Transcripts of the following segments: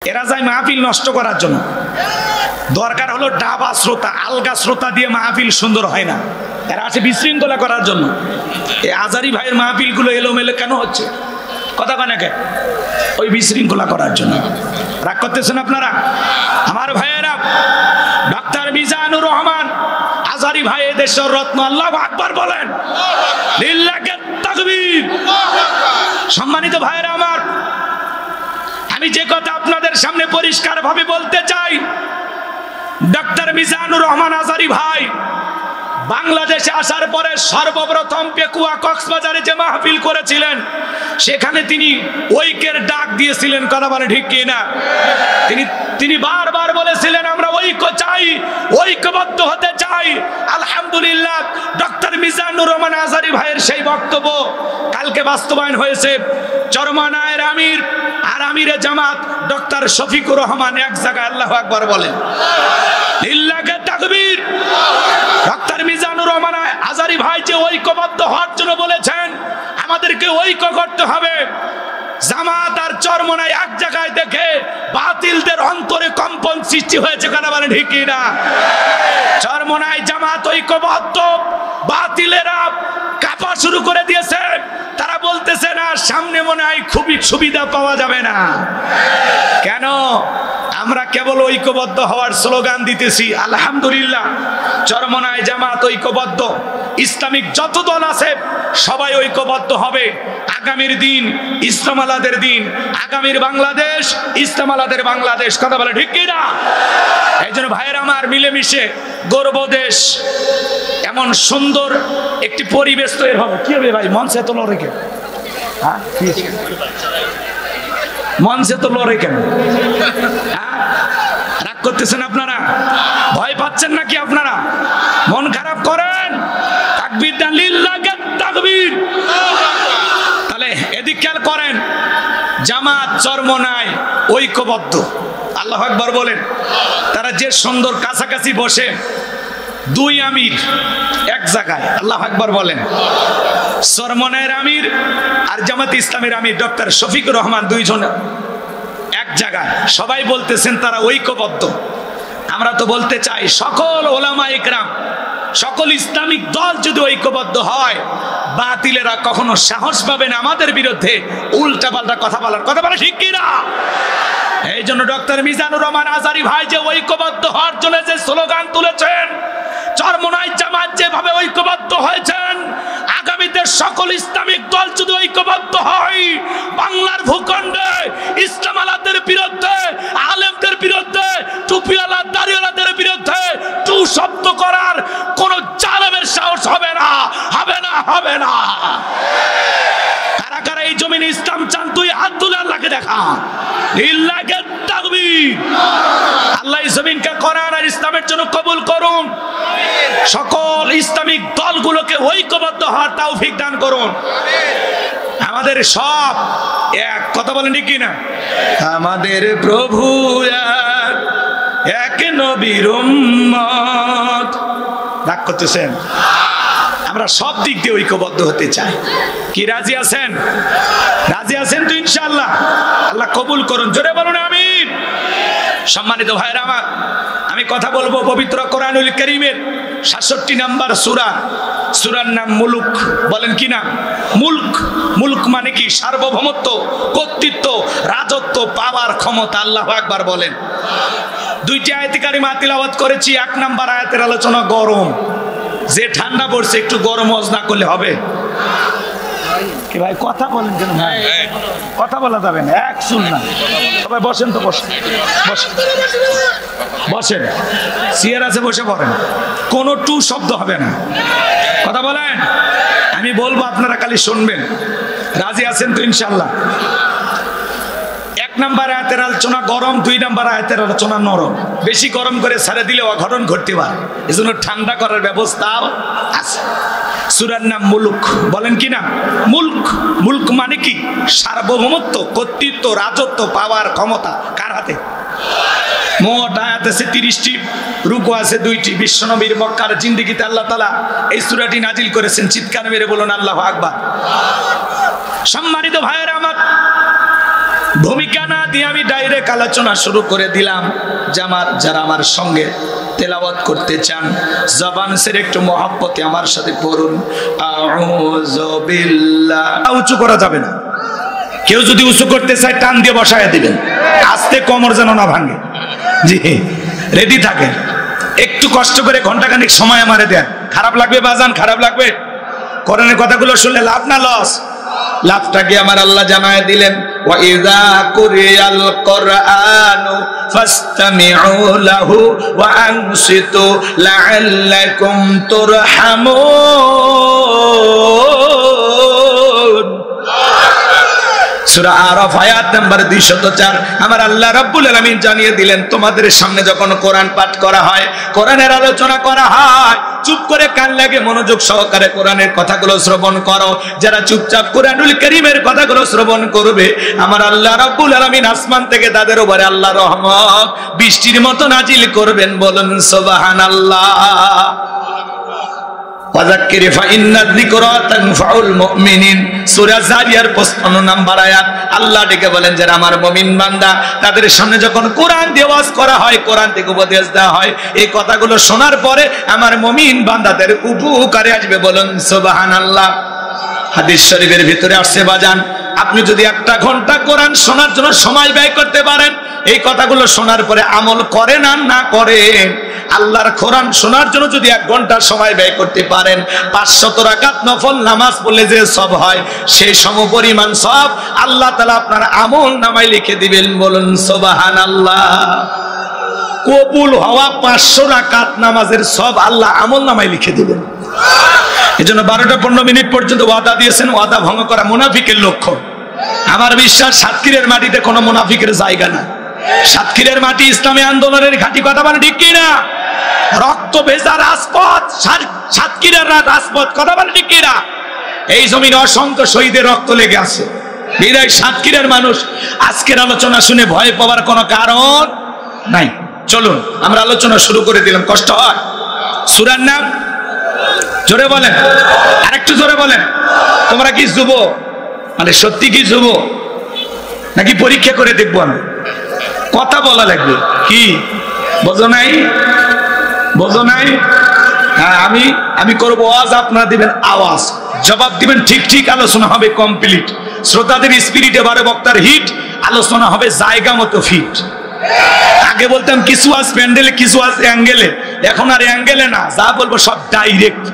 এরা যায় মাহফিল নষ্ট করার জন্য। দরকার হলো ডাবা শ্রোতা, আলগা শ্রোতা দিয়ে মাহফিল সুন্দর হয় না। এরা আসে বিশৃঙ্খলা করার জন্য। এই আজারি ভাইয়ের মাহফিলগুলো এলোমেলো কেন হচ্ছে? কথা কানাকে ওই বিশৃঙ্খলা করার জন্য। রাগ করতেছেন আপনারা? আমার ভাইয়েরা, ডাক্তার মিজানুর রহমান আজারি ভাই দেশের রত্ন, আল্লাহু আকবার বলেন। লিল্লাহি তাকবীর। সম্মানিত ভাইয়েরা আমার, আমি যে কথা আপনাদের সামনে পরিষ্কার ভাবে বলতে চাই, ডাক্তার মিজানুর রহমান আজারি ভাই বাংলাদেশে আসার পরে সর্বপ্রথম পেকুয়া কক্সবাজারে যে মাহফিল করেছিলেন, সেখানে তিনি ঐক্যের ডাক দিয়েছিলেন। কথা বলে ঠিক কি না? তিনি বারবার বলেছিলেন আমরা ঐক্য চাই, ঐক্যবদ্ধ হতে চাই। আলহামদুলিল্লাহ, ডক্টর মিজানুর রহমান আজারি ভাইয়ের সেই বক্তব্য কালকে বাস্তবায়ন হয়েছে। চরমনায়ের আমির আর আমিরে জামাত ডক্টর শফিকুর রহমান এক জায়গায় আল্লাহু আকবার বলেন। লিল্লাহি তাকবীর। ডক্টর মিজানুর রহমান আজারি ভাই যে ঐক্যবদ্ধ হওয়ার জন্য বলেছেন, আমাদেরকে ঐক্য করতে হবে। জামাত আর চরমনাই এক জায়গায় দেখে বাতিলদের অন্তরে কম্পন সৃষ্টি হয়েছে। কথা বলেন ঠিক কি না? চরমনাই জামাত ঐক্যবদ্ধ, বাতিলেরা কাঁপা শুরু করে দিয়েছে। তারা বলতেছে না, সামনে মনে হয় খুবই সুবিধা পাওয়া যাবে না। কেন? আমরা কেবল ঐক্যবদ্ধ হওয়ার স্লোগান দিতেছি। আলহামদুলিল্লাহ, চরমনাই জামাত ঐক্যবদ্ধ, ইসলামিক যত দল আছে সবাই ঐক্যবদ্ধ হবে। আগামীর দিন ইসলাম আলাদের দিন, আগামীর বাংলাদেশ ইসলাম আলাদের বাংলাদেশ। কথা বলে ঠিক কি না? এই জন্য ভাইয়ের আমার, মিলেমিশে গর্ব দেশ, এমন সুন্দর একটি পরিবেশ তৈরি হবে। কি হবে ভাই? মঞ্চে তো লড়ে কেন? হ্যাঁ, মঞ্চে তো লড়ে কেন? রাগ করতেছেন আপনারা? ভয় পাচ্ছেন নাকি আপনারা? মন খারাপ করেন? তাকবীর দেন, লিল্লাহি তাকবীর। তাহলে এদিক খেয়াল করেন, জামাত চরমনাই ঐক্যবদ্ধ, আল্লাহু আকবার বলেন। তারা যে সুন্দর কাছাকাছি বসে, দুই আমির এক জায়গায়, আল্লাহু আকবার বলেন। চরমনাইয়ের আমির আর জামাত ইসলামের আমির ডক্টর শফিকুর রহমান দুইজন এক জায়গায়, সবাই বলতেছেন তারা ঐক্যবদ্ধ। আমরা তো বলতে চাই, সকল ওলামা ইকরাম, সকল ইসলামিক দল যদি ঐক্যবদ্ধ হয়, বাতিলেরা কখনো সাহস পাবে না আমাদের বিরুদ্ধে উল্টা পাল্টা কথা বলার। কথা বলে ঠিক কি না? এই জন্য ডক্টর মিজানুর রহমান আজারি ভাই যে ঐক্যবদ্ধ হওয়ার জন্য যে স্লোগান তুলেছেন, চরমনাই জামাত যেভাবে ঐক্যবদ্ধ হয়েছেন, আগামীতে সকল ইসলামিক দল যদি ঐক্যবদ্ধ হয়, বাংলার ভূখণ্ডে ইসলাম আলাদের বিরুদ্ধে, আলেমদের বিরুদ্ধে, টুপিওয়ালা দাড়িওয়ালাদের বিরুদ্ধে টু শব্দ করার কোন জালেমের সাহস হবে না, হবে না, হবে না। কারা কারা এই জমিনে ইসলাম চান? তুই হাত তুলে আল্লাহকে দেখা। লিল্লাহি তাকবীর। আল্লাহ এই জমিনকে কোরআন আর ইসলামের জন্য কবুল করুন। সকল ইসলামিক দলগুলোকে ঐক্যবদ্ধ হওয়ার তৌফিক দান করুন। আমাদের সব এক। কথা বলেন ঠিক কি না? আমাদের প্রভু এক, নবীর উম্মত। রাগ করতেছেন? আমরা সব দিক দিয়ে ঐক্যবদ্ধ হতে চাই। কি রাজি আছেন? রাজি আছেন তো? ইনশাআল্লাহ আল্লাহ কবুল করুন। জোরে বলুন আমিন। সম্মানিত ভাইরা আমার, আমি কথা বলবো পবিত্র কোরআনুল কারীমের ৬৭ নম্বর সূরা, সূরার নাম মুলক। বলেন কি না? মুলক। মুলক মানে কি? সার্বভৌমত্ব, কর্তৃত্ব, রাজত্ব, পাওয়ার ক্ষমতা। আল্লাহু আকবার বলেন। দুইটি আয়াতে কারিমা তিলাওয়াত করেছি। ১ নম্বর আয়াতের আলোচনা গরম, যে ঠান্ডা পড়ছে একটু গরম ওয়াজ না করলে হবে কি ভাই? কথা বলেন কেন ভাই? কথা বলা যাবে না, এক শুন না। সবাই বসেন তো, বসেন বসেন বসেন, চেয়ার আছে বসে পড়েন, কোনো টু শব্দ হবে না। কথা বলেন, আমি বলবো আপনারা খালি শুনবেন। রাজি আছেন তো ইনশাল্লাহ? ১ নম্বর আয়াতের আলোচনা গরম, ২ নম্বর আয়াতের আলোচনা নরম। বেশি গরম করে ছেড়ে দিলে অঘটন ঘটতে পারে, এজন্য ঠান্ডা করার ব্যবস্থাও আছে। সূরার নাম মুলক। বলেন কি না? মুলক। মুলক মানে কি? সার্বভৌমত্ব, কর্তৃত্ব, রাজত্ব, পাওয়ার ক্ষমতা কার হাতে? মোট আয়াত আছে ৩০টি, রুকু আছে ২টি। বিশ্বনবীর মক্কার জিন্দেগিতে আল্লাহ তাআলা এই সূরাটি নাজিল করেছেন। চিৎকার মেরে বলুন আল্লাহু আকবার। সম্মানিত ভাইয়েরা আমার, ভূমিকা না দিয়ে আমি ডাইরেক্ট আলোচনা শুরু করে দিলাম যে যারা আমার সঙ্গে তেলাওয়াত করতে চান জবান ছেড়ে একটু মহব্বতে আমার সাথে পড়ুন আউযু বিল্লাহ। উঁচু করা যাবে না, কেউ যদি উঁচু করতে চায় টান দিয়ে বসায় দিবেন, আস্তে কোমর যেন না ভাঙে। জি রেডি থাকেন, একটু কষ্ট করে ঘন্টাখানিক সময় আমারে দেন। খারাপ লাগবে বাজান, খারাপ লাগবে? কোরআনের কথাগুলো শুনলে লাভ না লস? লাভটাকে আমার আল্লাহ জানায় দিলেন, ওয়া ইযা কুরিয়াল কুরআনু ফাসতামিউ লাহু ওয়া আনসিতু লাআল্লাকুম তুরহামুন। সূরা আরাফ আয়াত নাম্বার 204। আমার আল্লাহ রাব্বুল আলামিন জানিয়ে দিলেন, তোমাদের সামনে যখন কোরআন পাঠ করা হয়, কোরআনের আলোচনা করা হয়, চুপ করে কান লাগে মনোযোগ সহকারে কোরআনের কথাগুলো শ্রবণ করো। যারা চুপচাপ কোরআনুল কারীমের কথাগুলো শ্রবণ করবে, আমার আল্লাহ রাব্বুল আলামিন আসমান থেকে তাদের উপরে আল্লাহর রহমত বৃষ্টির মতো নাজিল করবেন। বলুন সুবহানাল্লাহ। ওয়াযাক্কির ফাইন্না যিকরা তানফাউল মুমিনিন। সূরা জারিয়ার 55 নম্বর আয়াত। আল্লাহ ডেকে বলেন যারা আমার মুমিন বান্দা, তাদের সামনে যখন কোরআন দিয়ে ওয়াজ করা হয়, কোরআন থেকে উপদেশ দেওয়া হয়, এই কথাগুলো শোনার পরে আমার মুমিন বান্দাদের উপকারে আসবে। বলুন সুবহানাল্লাহ। হাদিস শরীফের ভিতরে আসছে বাজান, আপনি যদি 1 ঘন্টা কোরআন শোনার জন্য সময় ব্যয় করতে পারেন, এই কথাগুলো শোনার পরে আমল করেন আর না করেন, আল্লাহর কোরআন শোনার জন্য যদি 1 ঘন্টা সময় ব্যয় করতে পারেন, 500 রাকাত নফল নামাজ পড়লে যে সব হয়, সেই সমপরিমাণ সব আল্লাহ তাআলা আপনার আমল নামায় লিখে দিবেন। বলুন সুবহানাল্লাহ। কবুল হওয়া 500 রাকাত নামাজের সব আল্লাহ আমল নামায় লিখে দিবেন। এজন্য 12টা 15 মিনিট পর্যন্ত ওয়াদা দিয়েছেন, ওয়াদা ভঙ্গ করা মুনাফিকের লক্ষণ। আমার বিশ্বাস সাতক্ষীরের মাটিতে কোনো মুনাফিকের জায়গা না। সাতক্ষীরের মাটি ইসলামী আন্দোলনের ঘাঁটি, কথা বলে ঠিক কিনা? রক্ত ভেজা রাজপথ, সাতক্ষীরের রাজপথ, কথা বলে ঠিক কিনা? এই জমিনে অসংখ্য শহীদের রক্ত লেগে আছে। বিদায় সাতক্ষীরের মানুষ আজকের আলোচনা শুনে ভয় পাওয়ার কোনো কারণ নাই। চলুন আমরা আলোচনা শুরু করে দিলাম। কষ্ট হয়? সূরার নাম জোরে বলেন, আরেকটু জোরে বলেন। তোমরা কি যুবক? মানে সত্যি কি যুবক নাকি পরীক্ষা করে দেখবো? আমি কথা বলা লাগবে। কি বোঝো নাই? বোঝো নাই? হ্যাঁ, আমি করবো ওয়াজ, আপনারা দিবেন আওয়াজ, জবাব দিবেন ঠিক ঠিক। আলোচনা হবে কমপ্লিট। শ্রোতাদের স্পিরিট, এবারে বক্তার হিট, আলোচনা হবে জায়গা মতো ফিট। আগে বলতাম কিছু আজ প্যান্ডেলে, কিছু আজ অ্যাঙ্গেলে, এখন আর অ্যাঙ্গেলে না, যা বলবো সব ডাইরেক্ট।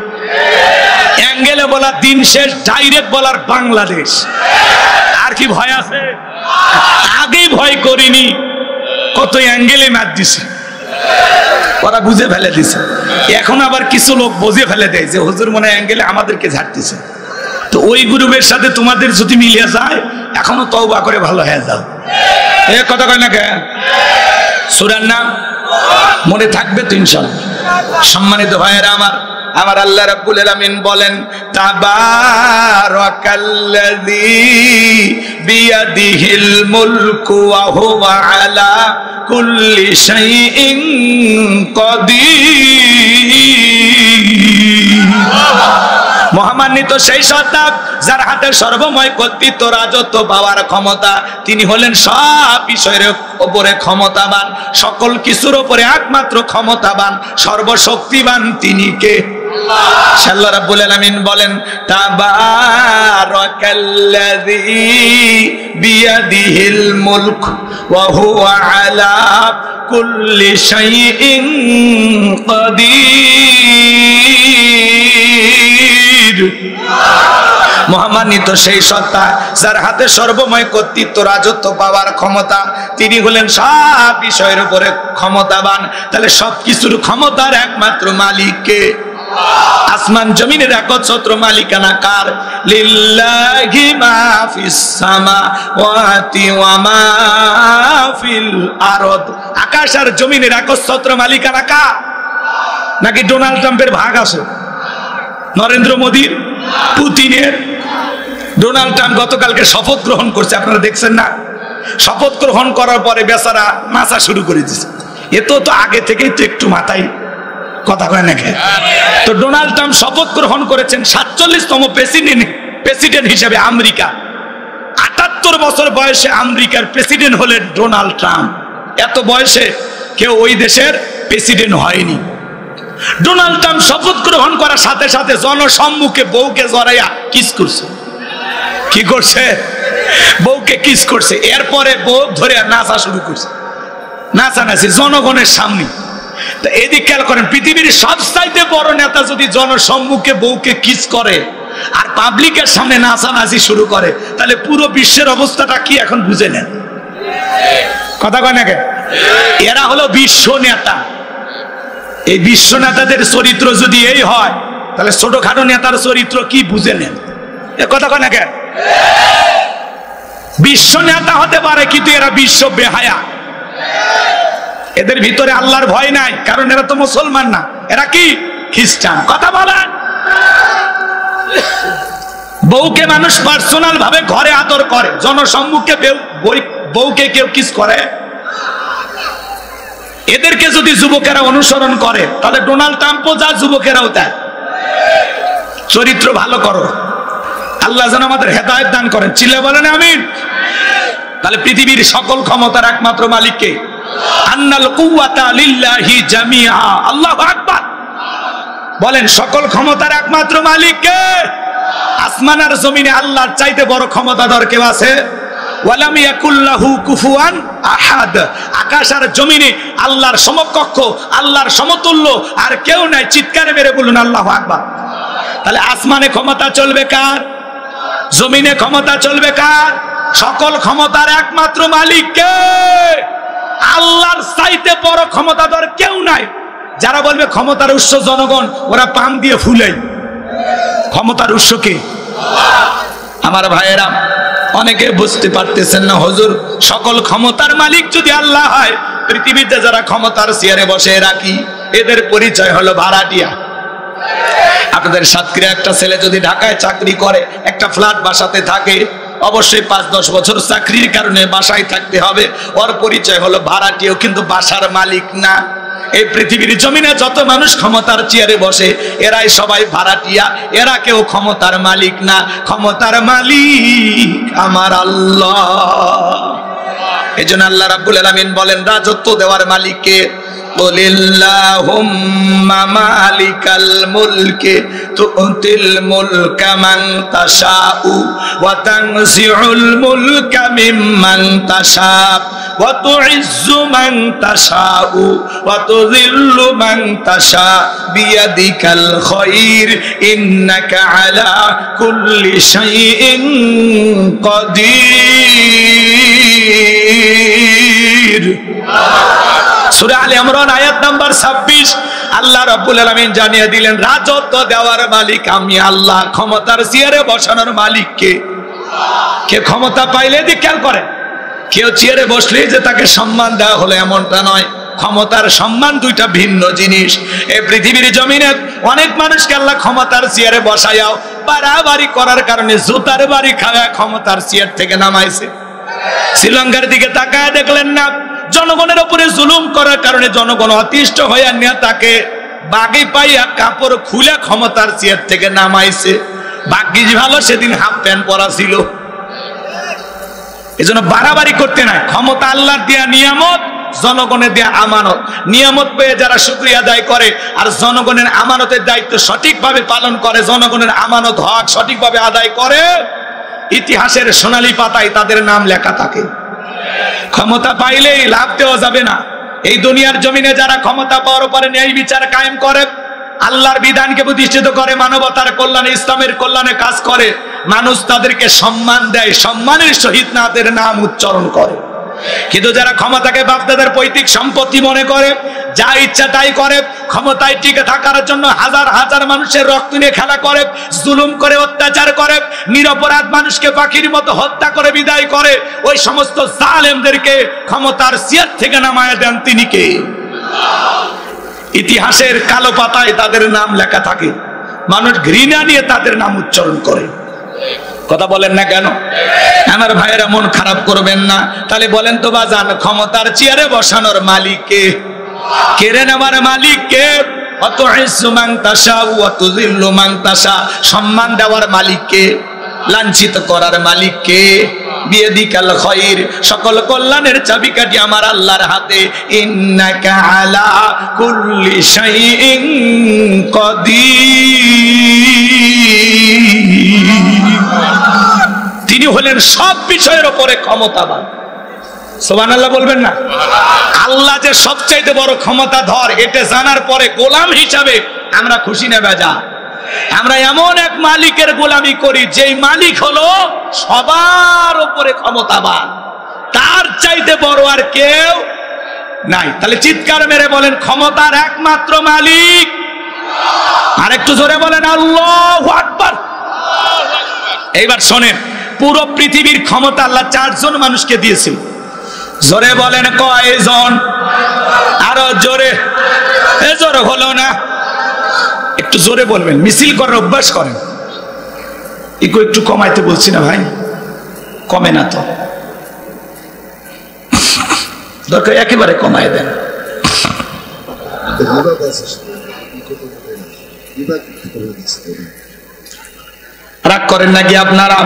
অ্যাঙ্গেলে বলার দিন শেষ, ডাইরেক্ট বলার বাংলাদেশ। আর কি ভয় আছে? আগেই ভয় করিনি, কত অ্যাঙ্গেলে মার দিছে, ওরা বুঝে ফেলে দিছে। এখন আবার কিছু লোক বুঝে ফেলে দেয় যে হুজুর মনে অ্যাঙ্গেলে আমাদেরকে ঝাড়তেছে। তো ওই গ্রুপের সাথে তোমাদের যদি মিলিয়ে যায়, এখনো তওবা করে ভালো হয়ে যাও। এ কথা কয় না কে? সূরার নাম মনে থাকবে তো ইনশাআল্লাহ। সম্মানিত ভাইয়েরা আমার আল্লাহ রাব্বুল আলামিন বলেন, তাবারাকাল্লাযী বিয়াদিহিল মুলকু ওয়া হুয়া আলা কুল্লি শাইইন কাদির। মহামান্বিত সেই সত্তা যার হাতে সর্বময় কর্তৃত্ব, রাজত্ব পাওয়ার ক্ষমতা। তিনি হলেন সব বিষয়ের উপরে ক্ষমতাবান, সকল কিছুর উপরে একমাত্র ক্ষমতাবান, সর্বশক্তিবান। তিনি কে? আল্লাহ রাব্বুল আলামিন বলেন, তাবারাকাল্লাযী বিয়াদিহিল মুলক ওয়া হুয়া আলা কুল্লি শাইইন কাদির। মহামান্বিত সেই সত্তা যার হাতে সর্বময় কর্তৃত্ব, রাজত্ব পাওয়ার ক্ষমতা। তিনি হলেন সব বিষয়ের উপরে ক্ষমতাবান। তাহলে সবকিছুর ক্ষমতার একমাত্র মালিক কে? আসমান জমিনের একচ্ছত্র মালিকানা কার? লিল্লাহি মা ফিস সামাওয়াতি ওয়া মা ফিল আরদ। আকাশ আর জমিনের একচ্ছত্র মালিকানা কার? নাকি ডোনাল্ড ট্রাম্পের ভাগ আছে? নরেন্দ্র মোদীর, পুতিনের? ডোনাল্ড ট্রাম্প গতকালকে শপথ গ্রহণ করছে, আপনারা দেখছেন না? শপথ গ্রহণ করার পরে বেচারা নাচা শুরু করে দিয়েছে। এ তো আগে থেকেই তো একটু মাথায় কথা কয় না। তো ডোনাল্ড ট্রাম্প শপথ গ্রহণ করেছেন 47তম প্রেসিডেন্ট হিসেবে আমেরিকা। ৭২ বছর বয়সে আমেরিকার প্রেসিডেন্ট হলেন ডোনাল্ড ট্রাম্প। এত বয়সে কেউ ওই দেশের প্রেসিডেন্ট হয়নি। ডোনাল্ড ট্রাম্প শপথ গ্রহণ করার সাথে সাথে জনসম্মুখে বউকে জড়াইয়া কিস করছে। কি করছে? বউকে কিস করছে। এরপরে বউ ধরে নাচা শুরু করছে, নাচানাচি জনগণের সামনে। তো এদিক খেয়াল করেন, পৃথিবীর সবচাইতে বড় নেতা যদি জনসম্মুখে বউকে কিস করে আর পাবলিকের সামনে নাচানাচি শুরু করে, তাহলে পুরো বিশ্বের অবস্থাটা কি এখন বুঝে নেন। কথা কয় না? এরা হলো বিশ্ব নেতা। এই বিশ্ব নেতাদের চরিত্র যদি এই হয়, তাহলে ছোটখাটো নেতার চরিত্র কি বুঝে নেন। কথা কয় না? বিশ্ব নেতা হতে পারে, কিন্তু এরা বিশ্ব বেহায়া। এদের ভিতরে আল্লাহর ভয় নাই, কারণ এরা তো মুসলমান না, এরা কি খ্রিস্টান। কথা বলেন। বউকে মানুষ পার্সোনাল ভাবে ঘরে আদর করে, জনসম্মুখে বউকে কেউ কিস করে। এদেরকে যদি যুবকেরা অনুসরণ করে, তাহলে ডোনাল্ড ট্রাম্পও যা, যুবকেরাও তাই। চরিত্র ভালো করো, আল্লাহ যেন আমাদের হেদায়েত দান করেন। চিল্লা বলেন আমিন। তাহলে পৃথিবীর সকল ক্ষমতার একমাত্র মালিককে, আন্নাল কুওয়াতা লিল্লাহি জামিআ। আল্লাহু আকবার। বলেন, সকল ক্ষমতার একমাত্র মালিককে। আসমান আর জমিনে আল্লাহর চাইতে বড় ক্ষমতাধর কেউ আছে? ওয়ালাম ইয়াকুল্লাহু কুফুয়ান আহাদ। আকাশ আর জমিনে আল্লাহর সমকক্ষ, আল্লাহর সমতুল্য আর কেউ নাই। চিৎকারে মেরে বলুন আল্লাহু আকবার। তাহলে আসমানে ক্ষমতা চলবে কার? জমিনে ক্ষমতা চলবে কার? সকল ক্ষমতার একমাত্র মালিক কে? আল্লাহর চাইতে বড় ক্ষমতাধর কেউ নাই। যারা বলবে ক্ষমতার উৎস জনগণ, ওরা পাম দিয়ে ফুলাই। ক্ষমতার উৎস কে? আমার ভাইয়েরা, অনেকে বুঝতে পারতেছেন না। হুজুর, সকল ক্ষমতার মালিক যদি আল্লাহ হয়, পৃথিবীতে যারা ক্ষমতার চেয়ারে বসে রাখি, এদের পরিচয় হলো ভাড়াটিয়া। আপনাদের সাতক্ষীরা একটা ছেলে যদি ঢাকায় চাকরি করে, একটা ফ্ল্যাট বাসাতে থাকে, অবশ্যই ৫-১০ বছর চাকরির কারণে বাসায় থাকতে হবে। ওর পরিচয় হলো ভাড়াটিয়া, কিন্তু বাসার মালিক না। এই পৃথিবীর জমিনে যত মানুষ ক্ষমতার চেয়ারে বসে, এরাই সবাই ভাড়াটিয়া, এরা কেউ ক্ষমতার মালিক না। ক্ষমতার মালিক আমার আল্লাহ। এজন্য আল্লাহ রাব্বুল আলামিন বলেন, রাজত্ব দেওয়ার মালিককে। কুলিল্লাহুম্মা মালিকাল মুলকি তুতিল মুলকা মান তাশাউ ওয়া তানজিউল মুলকা মিম্মান তাশাউ ওয়া তুইজ্জু মান তাশাউ ওয়া তুযিল্লু মান তাশা বিয়াদিকাল খায়র ইন্নাকা আলা কুল্লি শাইইন কাদির। সূরা আলে ইমরান আয়াত নাম্বার 26। আল্লাহ রাব্বুল আলামিন জানিয়ে দিলেন, রাজত্ব দেওয়ার মালিক আমি আল্লাহ। ক্ষমতার চেয়ারে বসানোর মালিক কে? কে ক্ষমতা পাইলে দি খেয়াল করেন, কেউ চেয়ারে বসলেই যে তাকে সম্মান দেওয়া হলো এমনটা নয়। ক্ষমতার সম্মান দুইটা ভিন্ন জিনিস। এই পৃথিবীর জমিনে অনেক মানুষকে আল্লাহ ক্ষমতার চেয়ারে বসায়াও বাড়াবাড়ি করার কারণে জুতার বাড়ি খাওয়া ক্ষমতার চেয়ার থেকে নামাইছে। শ্রীলঙ্কার দিকে তাকায় দেখলেন না, জনগণের উপরে জুলুম করার কারণে জনগণ অতিষ্ঠ হইয়া নেতাকে বাগি পাইয়া কাপড় খুলে ক্ষমতার চেয়ার থেকে নামাইছে। ভাগ্যিস ভালো সেদিন হাফ প্যান্ট পরা ছিল। এজন্য বাড়াবাড়ি করতে নাই। ক্ষমতা আল্লাহর দেয়া নিয়ামত, জনগণের দেয়া আমানত। নিয়ামত পেয়ে যারা শুকরিয়া আদায় করে আর জনগণের আমানতের দায়িত্ব সঠিকভাবে পালন করে, জনগণের আমানত হক সঠিকভাবে আদায় করে, ইতিহাসের সোনালী পাতায় তাদের নাম লেখা থাকে। ক্ষমতা পাইলেই লাভ দেওয়া যাবে না। এই দুনিয়ার জমিনে যারা ক্ষমতা পাওয়ার পরে ন্যায় বিচার কায়েম করে, আল্লাহর বিধানকে প্রতিষ্ঠিত করে, মানবতার কল্যাণে, ইসলামের কল্যাণে কাজ করে, মানুষ তাদেরকে সম্মান দেয়, সম্মানের সহিত তাদের নাম উচ্চারণ করে। কিন্তু যারা ক্ষমতাকে বাপদাদার পৈতৃক সম্পত্তি মনে করে, যা ইচ্ছা তাই করে, ক্ষমতায় টিকে থাকার জন্য হাজার হাজার মানুষের রক্ত নিয়ে খেলা করে, জুলুম করে, অত্যাচার করে, নিরপরাধ মানুষকে পাখির মতো হত্যা করে বিদায় করে, ওই সমস্ত জালেমদেরকে ক্ষমতার চেয়ার থেকে নামায় দেন তিনি কে? ইতিহাসের কালো পাতায় তাদের নাম লেখা থাকে। মানুষ ঘৃণা নিয়ে তাদের নাম উচ্চারণ করে। কথা বলেন না কেন? আমার ভাইয়েরা, মন খারাপ করবেন না। তাহলে বলেন তো বাজান, ক্ষমতার চেয়ারে বসানোর মালিক কে? কেড়ে নেওয়ার মালিক কে? অতুইজ্জু মান তাশা ওয়া তুযিল্লু মান তাশা। সম্মান দেওয়ার মালিক কে? লাঞ্ছিত করার মালিক কে? বিয়াদিকাল খায়র, সকল কল্যাণের চাবিকাঠি আমার আল্লাহর হাতে। ইন্নাকা আলা কুল্লি শাইইন কাদির। তিনি হলেন সব বিষয়ের উপরে ক্ষমতাবান। সুবহানাল্লাহ বলবেন না? আল্লাহ যে সবচাইতে বড় ক্ষমতাধর, এটা জানার পরে গোলাম হিসাবে আমরা খুশি না বেজা? আমরা এমন এক মালিকের গোলামি করি যেই মালিক হলো সবার উপরে ক্ষমতাবান, তার চাইতে বড় আর কেউ নাই। তাহলে চিৎকার মেরে বলেন, ক্ষমতার একমাত্র মালিক। আর একটু জোরে বলেন আল্লাহু আকবার। এইবার শোনেন, পুরো পৃথিবীর ক্ষমতা আল্লাহ 4 জন মানুষকে দিয়েছিল। জোরে বলেন কয়জন? আরো জোরে। জোরে হলো না, একটু জোরে বলবেন। মিছিল করার অভ্যাস করেন। একটু কমাইতে বলছি না ভাই, কমে না তো, দরকার একেবারে কমাই দেন। রাগ করেন নাকি আপনারা?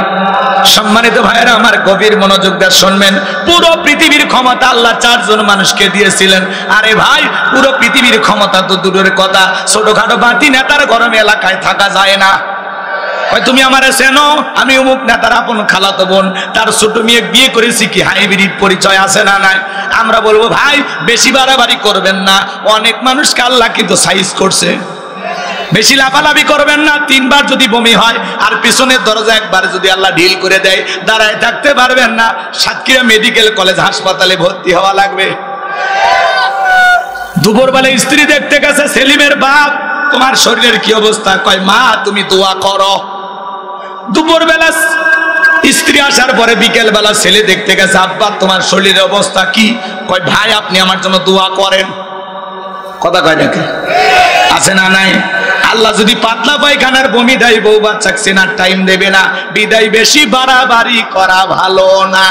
সম্মানিত ভাইয়েরা আমার, গভীর মনোযোগ দিয়ে শুনবেন। পুরো পৃথিবীর ক্ষমতা আল্লাহ 4 জন মানুষকে দিয়েছিলেন। আরে ভাই, পুরো পৃথিবীর ক্ষমতা তো দূরের কথা, ছোটখাটো বাতি নেতার গরমে এলাকায় থাকা যায় না। তুমি আমারে চেনো, আমি অমুক নেতার আপন খালাতো বোন, তার ছোট মেয়ে বিয়ে করেছি, কি হাইব্রিড পরিচয় আছে না নাই? আমরা বলবো ভাই বেশি বাড়াবাড়ি করবেন না, অনেক মানুষকে আল্লাহ কিন্তু সাইজ করছে। বেশি লাফালাফি করবেন না। 3 বার যদি বমি হয় আর পিছনের দরজা একবার যদি আল্লাহ ঢিল করে দেয়, দাঁড়ায় থাকতে পারবেন না, সাতক্ষীরা মেডিকেল কলেজ হাসপাতালে ভর্তি হওয়া লাগবে। দুপুরবেলা স্ত্রী দেখতে গেছে সেলিমের বাপ, তোমার শরীরের কি অবস্থা? কয় মা তুমি দোয়া করো। দুপুরবেলা স্ত্রী আসার পরে বিকেল বেলা ছেলে দেখতে গেছে, আব্বা তোমার শরীরের অবস্থা কি? কয় ভাই আপনি আমার জন্য দোয়া করেন। কথা কয় নাকি? আছে না নাই? আল্লাহ যদি পাতলা পায়খানার বমি দেয়, বউ বাচ্চা চেনার টাইম দেবে না। বিদায় বেশি বাড়াবাড়ি করা ভালো না।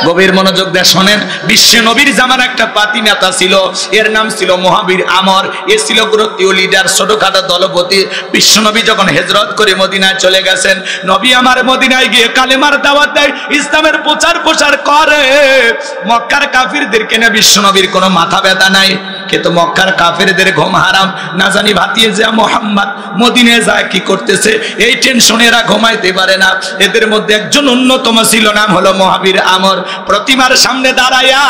গভীর মনোযোগ দিয়ে শোনেন। বিশ্ব নবীর জামার একটা পাতি নেতা ছিল, এর নাম ছিল মহাবীর আমর। এ ছিল গোত্রীয় লিডার, ছোটখাটো দলপতি। বিশ্ব নবী যখন হিজরত করে মদিনায় চলে গেছেন, নবী আমার মদিনায় গিয়ে কালেমার দাওয়াত দেয়, ইসলামের প্রচার করে। মক্কার কাফিরদেরকে নিয়ে বিশ্ব নবীর কোনো মাথা ব্যথা নাই, কিন্তু মক্কার কাফেরদের ঘুম হারাম। না জানি ভাতিয়ে যা মোহাম্মদ মদিনায় যায় কি করতেছে, এই টেনশনে এরা ঘুমাইতে পারে না। এদের মধ্যে একজন অন্যতম ছিল, নাম হলো মহাবীর আমর। প্রতিমার সামনে দাঁড়ায়া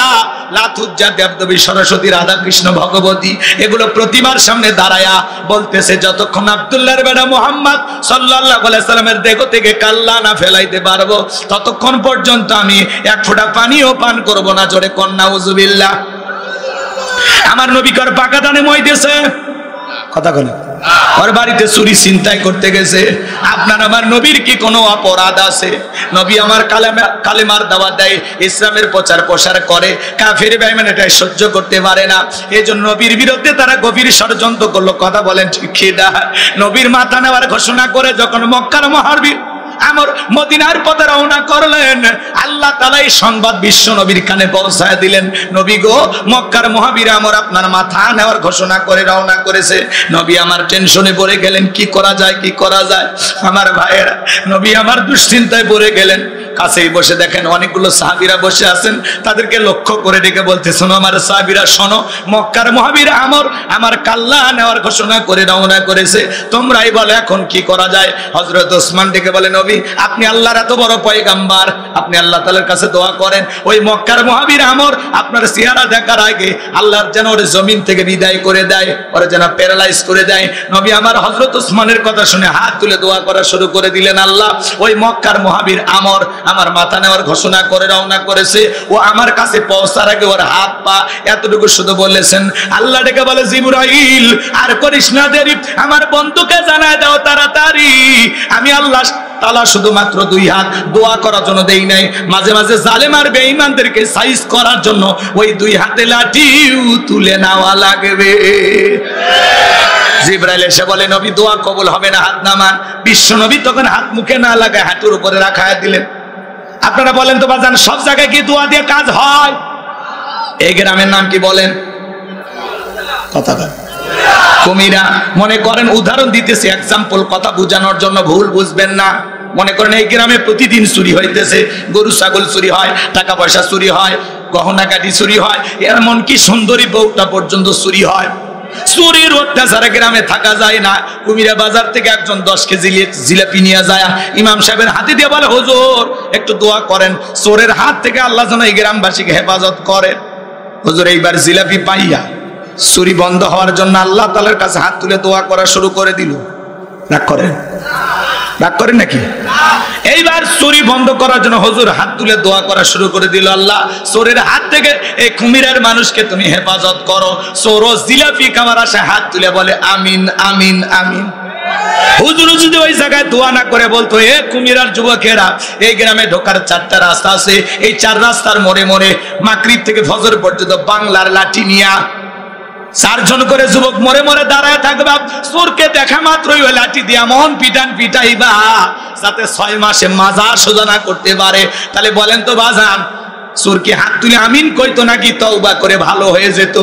লাথুজ্জা, দেবদেবী, সরস্বতী, রাধা কৃষ্ণ, ভগবতী, এগুলো প্রতিমার সামনে দাঁড়ায়া বলতেছে, যতক্ষণ আব্দুল্লাহর বেটা মুহাম্মদ সাল্লাল্লাহু আলাইহি সাল্লামের দেহ থেকে কাল্লা না ফেলাইতে পারবো, ততক্ষণ পর্যন্ত আমি এক ফোঁটা পানিও পান করব না। জোরে কন্যা উযুবিল্লাহ। আমার নবী কর পাকা দানে মই দিয়েছে, কথা বলে ওর বাড়িতে চুরি ছিনতাই করতে গেছে। আপনার আমার নবীর কি কোনো অপরাধ আছে? নবী আমার কালেমার দাওয়াত দেয়, ইসলামের প্রচার করে, কাফের বেঈমান এটা সহ্য করতে পারে না। এজন্য নবীর বিরুদ্ধে তারা গভীর ষড়যন্ত্র করলো। কথা বলেন ঠিক কি না? নবীর মাথা নেওয়ার ঘোষণা করে যখন মক্কার মহাবীর আমর মদিনার পথে রওনা করলেন, আল্লাহ তাআলা এই সংবাদ বিশ্ব নবীর কানে পৌঁছায় দিলেন, নবী গো, মক্কার মহাবীর আমর আপনার মাথা নেওয়ার ঘোষণা করে রওনা করেছে। নবী আমার টেনশনে পড়ে গেলেন, কি করা যায় কি করা যায়। আমার ভাইয়েরা, নবী আমার দুশ্চিন্তায় পড়ে গেলেন। কাছেই বসে দেখেন অনেকগুলো সাহাবীরা বসে আছেন, তাদেরকে লক্ষ্য করে ডেকে বলতে, শোনো আমার সাহাবীরা, শোনো, মক্কার মহাবীর আমর আমার কাল্লা নেওয়ার ঘোষণা করে রওনা করেছে, তোমরাই বলো এখন কি করা যায়। হযরত ওসমান ডেকে বলে, নবী আপনি আল্লাহর এত বড় পয়গাম্বার, আপনি আল্লাহ তাআলার কাছে দোয়া করেন, ওই মক্কার মহাবীর আমর আপনার চেহারা দেখার আগে আল্লাহ যেন ওর জমিন থেকে বিদায় করে দেয়, ওর যেন প্যারালাইজ করে দেয়। নবী আমার হযরত ওসমানের কথা শুনে হাত তুলে দোয়া করা শুরু করে দিলেন, আল্লাহ ওই মক্কার মহাবীর আমর আমার মাথা নেওয়ার ঘোষণা করে রওনা করেছে, ও আমার কাছে পৌঁছার আগে ওর হাত পা এতটুকু শুধু বলেছেন। আল্লাহ ডেকে বলে, জিবরাইল আর করিস না দেরি, আমার বন্ধুকে জানায় দাও তাড়াতাড়ি, আমি আল্লাহ তাআলা শুধুমাত্র 2 হাত দোয়া করার জন্য দেই নাই, মাঝে মাঝে জালেম আর বেঈমানদেরকে সাইজ করার জন্য ওই 2 হাতে লাঠিও তুলে নেওয়া লাগবে। জিবরাইল এসে বলে, নবী দোয়া কবুল হবে না, হাত নামান। বিশ্ব নবী তখন হাত মুখে না লাগায় হাঁটুর উপরে রাখায় দিলেন। আপনারা বলেন তো বাজান, সব জায়গায় কি দোয়া দিয়ে কাজ হয়? এই গ্রামের নাম কি বলেন? কথা বলেন। কুমিরা। মনে করেন উদাহরণ দিতেছি, এক্সাম্পল, কথা বোঝানোর জন্য, ভুল বুঝবেন না। মনে করেন এই গ্রামে প্রতিদিন চুরি হইতেছে, গরু ছাগল চুরি হয়, টাকা পয়সা চুরি হয়, গহনা গাটি চুরি হয়, এমনকি সুন্দরী বউটা পর্যন্ত চুরি হয়। চুরির অত্যাচারে গ্রামে থাকা যায় না। কুমিরা বাজার থেকে একজন 10 কেজি জিলাপি নিয়ে যায়, ইমাম সাহেবের হাতে দিয়ে বলে, হুজুর একটু দোয়া করেন, চোরের হাত থেকে আল্লাহ যেন এই গ্রামবাসীকে হেফাজত করেন। হুজুর এইবার জিলাপি পাইয়া চুরি বন্ধ হওয়ার জন্য আল্লাহ তাআলার কাছে হাত তুলে দোয়া করা শুরু করে দিল। রাগ করেন? রাগ করেন নাকি? এইবার চুরি বন্ধ করার জন্য হুজুর হাত তুলে দোয়া করা শুরু করে দিল, আল্লাহ চোরের হাত থেকে এই কুমিরের মানুষকে তুমি হেফাজত করো। চোর জিলাপি খাওয়ার আশায় হাত তুলে বলে আমিন আমিন আমিন। হুজুর যদি ওই জায়গায় দোয়া না করে বলতো, এ কুমিরার যুবকেরা, এই গ্রামে ঢোকার 4টা রাস্তা আছে, এই 4 রাস্তার মোড়ে মোড়ে মাগরিব থেকে ফজর পর্যন্ত বাংলার লাঠি নিয়া 4 জন করে যুবক মোড়ে মোড়ে দাঁড়ায় থাকবা, চোরকে দেখা মাত্রই ওই লাঠি দিয়া মন পিটান পিটাইবা, যাতে 6 মাসে মাজা সোজা না করতে পারে। তাহলে বলেন তো বাজান, চোর কি হাত তুলে আমিন কইতো নাকি তওবা করে ভালো হয়ে যেত?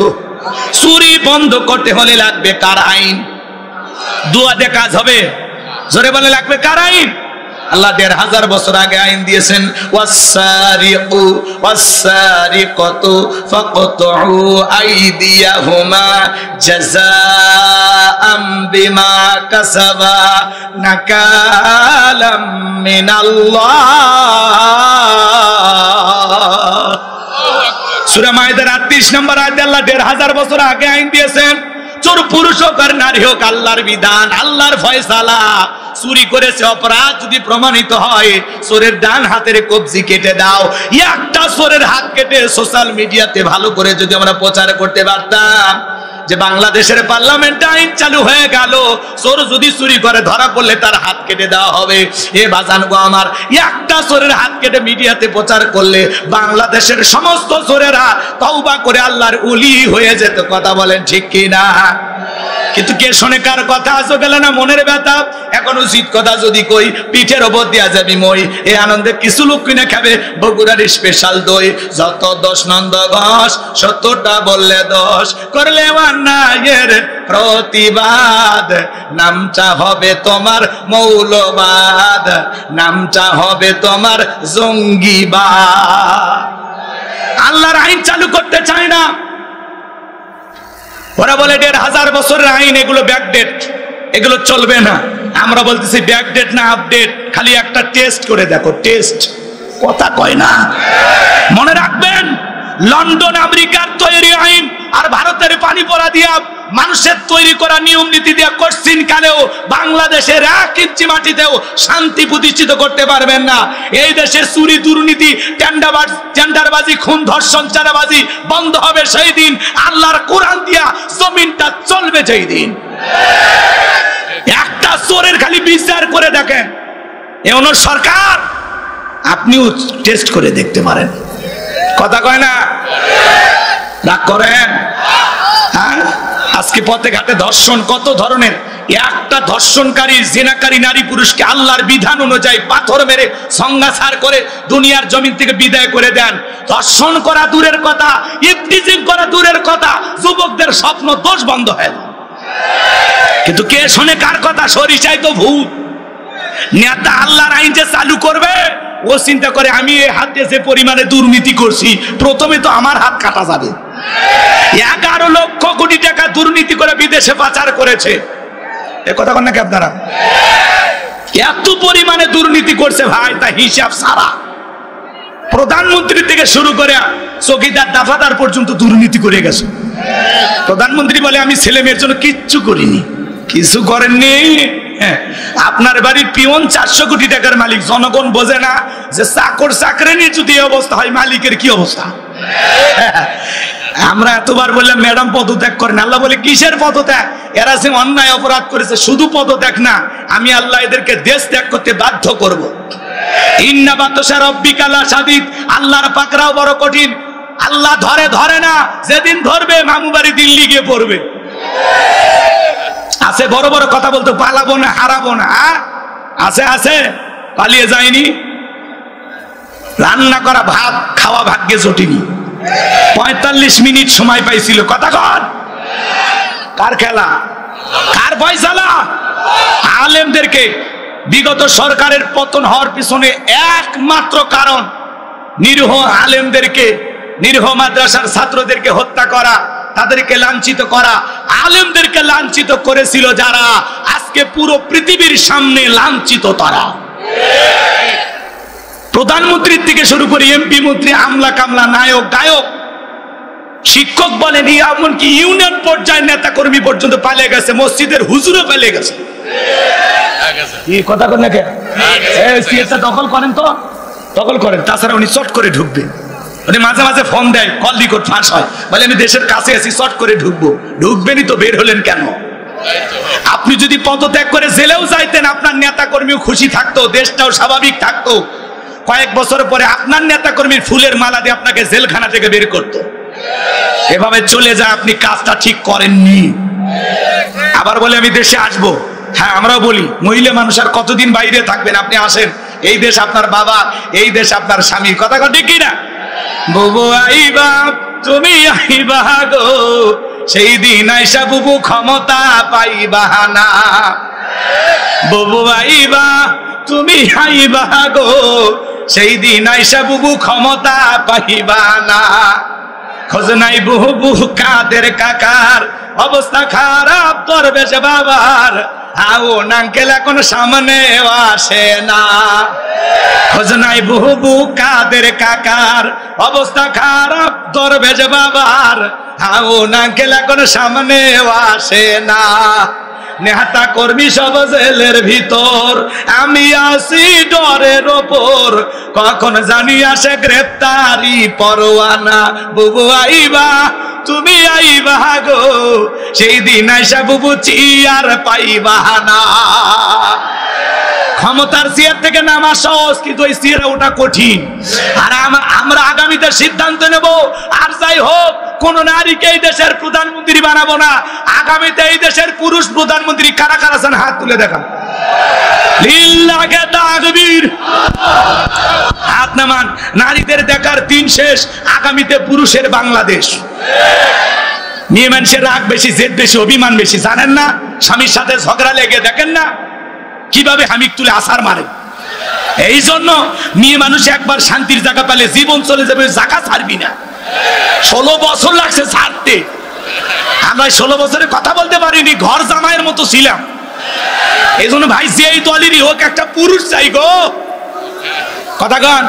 চুরি বন্ধ করতে হলে লাগবে কার আইন? দোয়া দিয়ে কাজ হবে? জোরে বলে লাগবে কার আইন? আল্লাহ 1500 বছর আগে আইন দিয়েছেন, ওয়াসসারিকু ওয়াসসারিকাতু ফাকতুউ আইদিয়াহুমা জাযাআম বিমা কাসাবা নাকালাম মিনাল্লাহ। সূরা মাইদার 38 নম্বর আয়াতে আল্লাহ 1500 বছর আগে আইন দিয়েছেন, চোর পুরুষ হোক আর নারী হোক, আল্লাহর বিধান, আল্লাহর ফয়সালা। চুরি করেছে অপরাধ যদি প্রমাণিত হয়, চোরের ডান হাতের কবজি কেটে দাও। একটা চোরের হাত কেটে সোশ্যাল মিডিয়াতে ভালো করে যদি আমরা প্রচার করতে পারতাম যে বাংলাদেশের পার্লামেন্টে আইন চালু হয়ে গেল, চোর যদি চুরি করে ধরা পড়লে তার হাত কেটে দেওয়া হবে। এ বাজান গো আমার, একটা চোরের হাত কেটে মিডিয়াতে প্রচার করলে বাংলাদেশের সমস্ত চোরেরা তওবা করে আল্লাহর ওলি হয়ে যেত। কথা বলেন ঠিক কি না? কিন্তু কে শোনে কার কথা? আসো গেলে না মনের ব্যথা। এখন উচিত কথা যদি কই, পিঠের ওপর দিয়া যাবি মই। এই আনন্দে কিছু লোক কিনে খাবে বগুড়ার স্পেশাল দই। যত 10 নন্দ ঘোষ, 70টা বললে 10, করলে অন্যায়ের প্রতিবাদ, নামটা হবে তোমার মৌলবাদ, নামটা হবে তোমার জঙ্গিবাদ। আল্লাহর আইন চালু করতে চায় না। ওরা বলে 1500 বছরের আইন, এগুলো ব্যাকডেট, এগুলো চলবে না। আমরা বলতেছি ব্যাকডেট না আপডেট, খালি একটা টেস্ট করে দেখো। টেস্ট কথা কয় না। মনে রাখবেন, লন্ডন আমেরিকার তৈরি আইন আর ভারতের পানি পড়া দিয়া মানুষের তৈরি করা নিয়ম নীতি দিয়া কোশ্চিন কালেও বাংলাদেশের 1 ইঞ্চি মাটিতেও শান্তি প্রতিষ্ঠিত করতে পারবেন না। এই দেশের চুরি দুর্নীতি টেন্ডারবাজি খুন ধর্ষণ চাঁদাবাজি বন্ধ হবে সেই দিন, আল্লাহর কোরআন দিয়া জমিনটা চলবে সেই দিন। একটা চোরের খালি বিচার করে দেখেন, এমন সরকার আপনিও টেস্ট করে দেখতে পারেন। কথা কয় না? রাগ করেন? হ্যাঁ, আজকে পথে ঘাটে ধর্ষণ কত ধরনের। একটা ধর্ষণকারী জিনাকারী নারী পুরুষকে আল্লাহর বিধান অনুযায়ী পাথর মেরে সংঘাসার করে দুনিয়ার জমিন থেকে বিদায় করে দেন। ধর্ষণ করা দূরের কথা, ইফতিজিং করা দূরের কথা, যুবকদের স্বপ্ন দোষ বন্ধ হয়। কিন্তু কে শোনে কার কথা? সরিষায় তো ভূত। নেতা আল্লাহর আইন যে চালু করবে, ও চিন্তা করে আমি এই হাতে যে পরিমাণে দুর্নীতি করছি, প্রথমে তো আমার হাত কাটা যাবে। 11 লক্ষ কোটি টাকা দুর্নীতি করে বিদেশে পাচার করেছে। এ কথা বলেন নাকি আপনারা? এত পরিমাণে দুর্নীতি করছে ভাই, তা হিসাব সারা। প্রধানমন্ত্রী থেকে শুরু করে চৌকিদার দাফাদার পর্যন্ত দুর্নীতি করে গেছে। প্রধানমন্ত্রী বলে আমি ছেলে মেয়ের জন্য কিচ্ছু করিনি। কিছু করেননি? আপনার বাড়ির পিয়ন 400 কোটি টাকার মালিক। জনগণ বোঝে না যে চাকর চাকরানি যদি অবস্থা হয়, মালিকের কি অবস্থা। আমরা এতবার বললাম ম্যাডাম পদত্যাগ করেন, আল্লাহ বলে কিসের পদত্যাগ? এরা যে অন্যায় অপরাধ করেছে, শুধু পদত্যাগ না, আমি আল্লাহ এদেরকে দেশ ত্যাগ করতে বাধ্য করব। ইন্না বাতশা রাব্বিকা লাশাদীদ, আল্লাহর পাকড়াও বড় কঠিন। আল্লাহ ধরে না, যেদিন ধরবে মামু বাড়ি দিল্লি গিয়ে পড়বে। আছে বড় বড় কথা বলতো, পালাবো না, হারাবো না। আছে আছে, পালিয়ে যায়নি। রান্না করা ভাত খাওয়া ভাগ্যে জটিনি। 45 মিনিট সময় পাইছিল। কথা কর, কার খেলা, কার ফয়সালা? আলেমদেরকে বিগত সরকারের পতন হওয়ার পিছনে একমাত্র কারণ নিরীহ আলেমদেরকে, নিরীহ মাদ্রাসার ছাত্রদেরকে হত্যা করা, তাদেরকে লাঞ্ছিত করা। আলেমদেরকে লাঞ্ছিত করেছিল যারা, আজকে পুরো পৃথিবীর সামনে লাঞ্ছিত তারা। প্রধানমন্ত্রীর থেকে শুরু করে এমপি মন্ত্রী, আমলা কামলা, নায়ক গায়ক, শিক্ষক বলেন, এমনকি ইউনিয়ন পর্যায়ের নেতা কর্মী পর্যন্ত পালিয়ে গেছে, মসজিদের হুজুরও পালিয়ে গেছে। এই কথা কন না কে? সিএসটা দখল করেন তো, দখল করেন, তাছাড়া উনি চট করে ঢুকবে। উনি মাঝে মাঝে ফোন দেয়, কল রেকর্ড ফাঁস হয়, বলে আমি দেশের কাছে আছি, চট করে ঢুকবো। ঢুকবেনই তো, বের হলেন কেন? আপনি যদি পদত্যাগ করে জেলেও যাইতেন, আপনার নেতা কর্মীও খুশি থাকতো, দেশটাও স্বাভাবিক থাকতো। কয়েক বছর পরে আপনার নেতা কর্মীর ফুলের মালা দিয়ে আপনাকে জেলখানা থেকে বের করতো। এভাবে চলে যায়, আপনি কাজটা ঠিক করেননি। আবার বলে আমি দেশে আসবো। হ্যাঁ, আমরাও বলি, মহিলা মানুষ আর কতদিন বাইরে থাকবেন? আপনি আসেন, এই দেশ আপনার বাবা, এই দেশ আপনার স্বামীর। কথা কথা ঠিক কিনা? বুবু আইবা, তুমি আইবা গো, সেই দিন আইসা বুবু ক্ষমতা পাইবা না। বুবু আইবা, তুমি আইবা গো, সেই দিন আইসা বুবু ক্ষমতা পাইবা না। খোঁজ নাই বুবু কাদের কাকার, অবস্থা খারাপ দরবেশ বাবার, আও নাঙ্কেল এখন সামনে আসে না। খোঁজ নাই বুবু কাদের কাকার, অবস্থা খারাপ দরবেশ বাবার, আও নাঙ্কেল এখন সামনে আসে না। নেতা কর্মী সব জেলের ভিতর, আমি আছি ডরের ওপর, কখন জানি আসে গ্রেপ্তারি পরোয়ানা। বুবু আইবা, তুমি আইবা গো, সেই দিন আইসা বুবু চিয়ার পাইবা না। ক্ষমতার চেয়ার থেকে নামা সহজ, কিন্তু ওই চেয়ারে ওটা কঠিন। আর আমরা আগামীতে সিদ্ধান্ত নেব, আর যাই হোক, কোন নারীকে এই দেশের প্রধানমন্ত্রী বানাবো না। আগামীতে এই দেশের পুরুষ প্রধানমন্ত্রী কারা কারা আছেন, হাত তুলে দেখান। লিল্লাহে তাকবীর, হাত নামান। নারীদের দেখার দিন শেষ, আগামীতে পুরুষের বাংলাদেশ। মেয়ে মানুষের রাগ বেশি, জেদ বেশি, অভিমান বেশি, জানেন না? স্বামীর সাথে ঝগড়া লেগে দেখেন না কিভাবে হামিক তুলে আসার মারে। এই জন্য মেয়ে মানুষ একবার শান্তির জায়গা পেলে জীবন চলে যাবে, জায়গা ছাড়বি না। 16 বছর লাগছে ছাড়তে। আমরা 16 বছরে কথা বলতে পারিনি, ঘর জামাইয়ের মতো ছিলাম। এই জন্য ভাই, যেই দলেরই হোক, একটা পুরুষ চাই গো। কথা কন।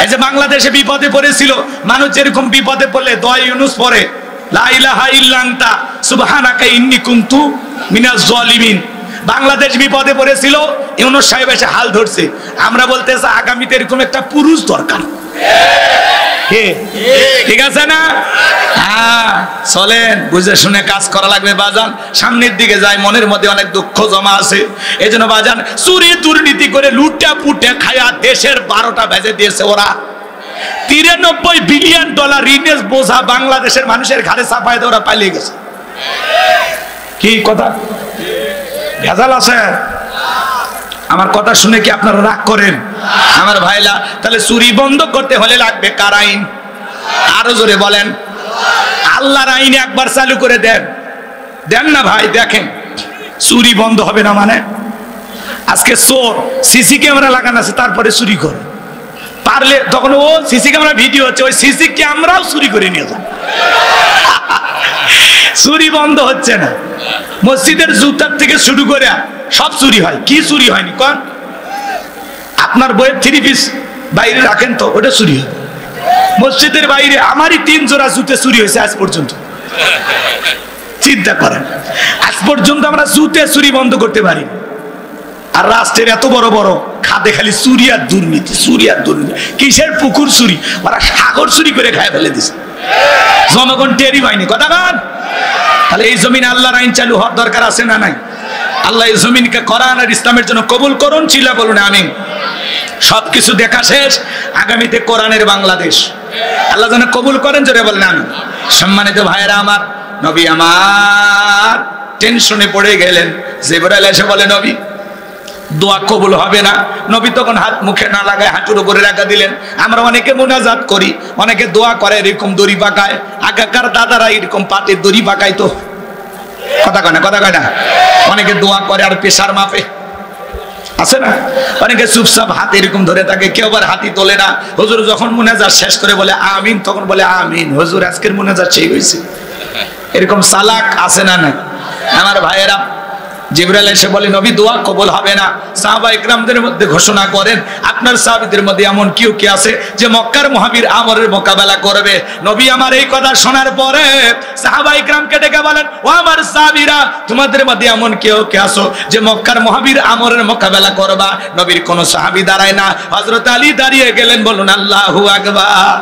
এই যে বাংলাদেশে বিপদে পড়েছিল মানুষ, যেরকম বিপদে পড়লে দোয়া ইউনুস পড়ে, লা ইলাহা ইল্লা আনতা সুবহানাকা ইন্নী কুনতু মিনাজ জালিমিন। বাংলাদেশ বিপদে পড়েছিল, ইউনুস সাহেব এসে হাল ধরছে। আমরা বলতেছি আগামীতে এরকম একটা পুরুষ দরকার। ঠিক আছে না? হ্যাঁ, চলেন, বুঝে শুনে কাজ করা লাগবে বাজান। সামনের দিকে যায়, মনের মধ্যে অনেক দুঃখ জমা আছে। এই জন্য বাজান, চুরি দুর্নীতি করে লুটে পুটে খায়া দেশের 12টা বেজে দিয়েছে ওরা। 93 বিলিয়ন ডলার ঋণের বোঝা বাংলাদেশের মানুষের ঘাড়ে চাপায় দিয়ে ওরা পালিয়ে গেছে। কি কথা ভেজাল আছে? আমার কথা শুনে কি আপনারা রাগ করেন? আমার ভাইলা, তাহলে চুরি বন্ধ করতে হলে লাগবে কার আইন? আরো জোরে বলেন। আল্লাহর আইন একবার চালু করে দেন। দেন না ভাই, দেখেন চুরি বন্ধ হবে না মানে? আজকে চোর সিসি ক্যামেরা লাগানো আছে, তারপরে চুরি করে পারলে তখন ও সিসি ক্যামেরা ভিডিও হচ্ছে, ওই সিসি ক্যামেরাও চুরি করে নিয়ে যান। চুরি বন্ধ হচ্ছে না। মসজিদের জুতার থেকে শুরু করে সব চুরি হয়। কি চুরি হয়নি কোন? আপনার বইয়ের 3 পিস বাইরে রাখেন তো, ওটা চুরি হয়। মসজিদের বাইরে আমারই 3 জোড়া জুতে চুরি হয়েছে আজ পর্যন্ত। চিন্তা করেন, আজ পর্যন্ত আমরা জুতে চুরি বন্ধ করতে পারি। আর রাষ্ট্রের এত বড় বড় খাদে খালি চুরি আর দুর্নীতি, চুরি আর দুর্নীতি। কিসের পুকুর চুরি, ওরা সাগর চুরি করে খায় ফেলে দিছে, জনগণ টেরি পায়নি। কথা বল। তাহলে এই জমিনে আল্লাহর আইন চালু হওয়ার দরকার আছে না নাই? আল্লাহ এই জমিনকে কোরআন আর ইসলামের জন্য কবুল করুন, চিল্লা বলুন আমিন। সবকিছু দেখা শেষ, আগামীতে কোরআনের বাংলাদেশ আল্লাহ যেন কবুল করেন, জোরে বলেন আমিন। সম্মানিত ভাইয়েরা আমার, নবী আমার টেনশনে পড়ে গেলেন। জিবরাইল এসে বলে, নবী দোয়া কবুল হবে না। নবী তখন হাত মুখে না লাগায় হাঁটুর উপরে রাখা দিলেন। আমরা অনেকে মুনাজাত করি, অনেকে দোয়া করে এরকম দড়ি পাকায়। আগেকার দাদারা এরকম পাটের দড়ি পাকাইতো। কথা কয় না, কথা কয় না? অনেকে দোয়া করে আর প্রেসার মাপে। আছে না? অনেকে চুপচাপ হাত এরকম ধরে থাকে, কেউ আবার হাতি তোলে না। হুজুর যখন মুনাজাত শেষ করে বলে আমিন, তখন বলে আমিন, হুজুর আজকের মুনাজাত সেই হয়েছে। এরকম চালাক আছে না? না আমার ভাইয়েরা, জিবরাইল এসে বলে নবী দোয়া কবুল হবে না। সাহাবা ইকরামদের মধ্যে ঘোষণা করেন, আপনার সাহাবীদের মধ্যে এমন কেউ কি আছে যে মক্কার মুহাবির আমরের মোকাবেলা করবে? নবী আমার এই কথা শোনার পরে সাহাবা ইকরামকে ডেকে বলেন, ও আমার সাহাবীরা, তোমাদের মধ্যে এমন কেউ কি আছো যে মক্কার মুহাবির আমরের মোকাবেলা করবা? নবীর কোন সাহাবী দাঁড়ায় না, হযরত আলী দাঁড়িয়ে গেলেন। বলুন আল্লাহু আকবার।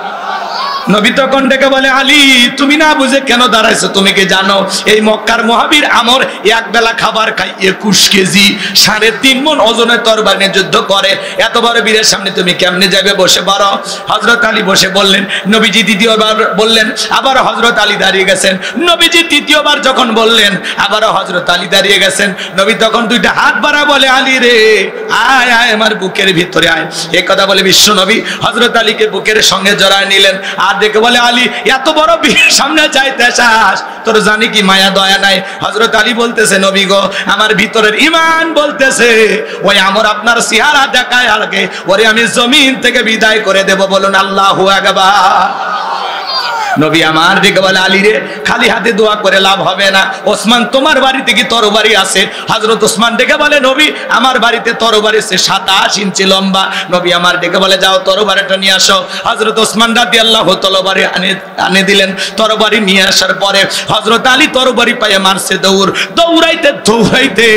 নবী তখন ডেকে বলে, আলী তুমি না বুঝে কেন দাঁড়াইছো? তুমি কি জানো এই মক্কার মুহাবির আমর এক বেলা খাবার খায় 21 কেজি 3.5 মণ ওজনের তরবারি নিয়ে যুদ্ধ করে, এত বড় বীরের সামনে তুমি কেমনে যাবে? বসে পড়ো। হযরত আলী বসে বললেন। নবীজি দ্বিতীয়বার বললেন, আবার হযরত আলী দাঁড়িয়ে গেছেন। নবীজি তৃতীয়বার যখন বললেন, আবারও হযরত আলী দাঁড়িয়ে গেছেন। নবী তখন দুইটা হাত বাড়া বলে, আলী রে আয় আয় আমার বুকের ভিতরে আয়। এই কথা বলে বিশ্ব নবী হযরত আলীকে বুকের সঙ্গে জড়ায় নিলেন। আর দেখে বলে, আলী এত বড় বীর সামনে যাইতে চাস, তোর জানি কি মায়া দয়া নাই? হযরত আলী বলতেছে, নবী গো আমার ভিতরের ঈমান বলতেছে ওই আমর আপনার চেহারা দেখায় আগে ওরে আমি জমিন থেকে বিদায় করে দেব। বলুন আল্লাহু আকবার। নবী আমার দিকে বলে, আলী রে খালি হাতে দোয়া করে লাভ হবে না। ওসমান তোমার বাড়িতে কি তরবারি আছে? হযরত ওসমান ডেকে বলে, নবী আমার বাড়িতে তরবারি আছে 27 ইঞ্চি লম্বা। নবী আমার ডেকে বলে, যাও তরবারিটা নিয়ে আসো। হযরত ওসমান রাদিয়াল্লাহু তরবারি আনে দিলেন। তরবারি নিয়ে আসার পরে হযরত আলী তরবারি পায়ে মারছে দৌড়। দৌড়াইতে দৌড়াইতে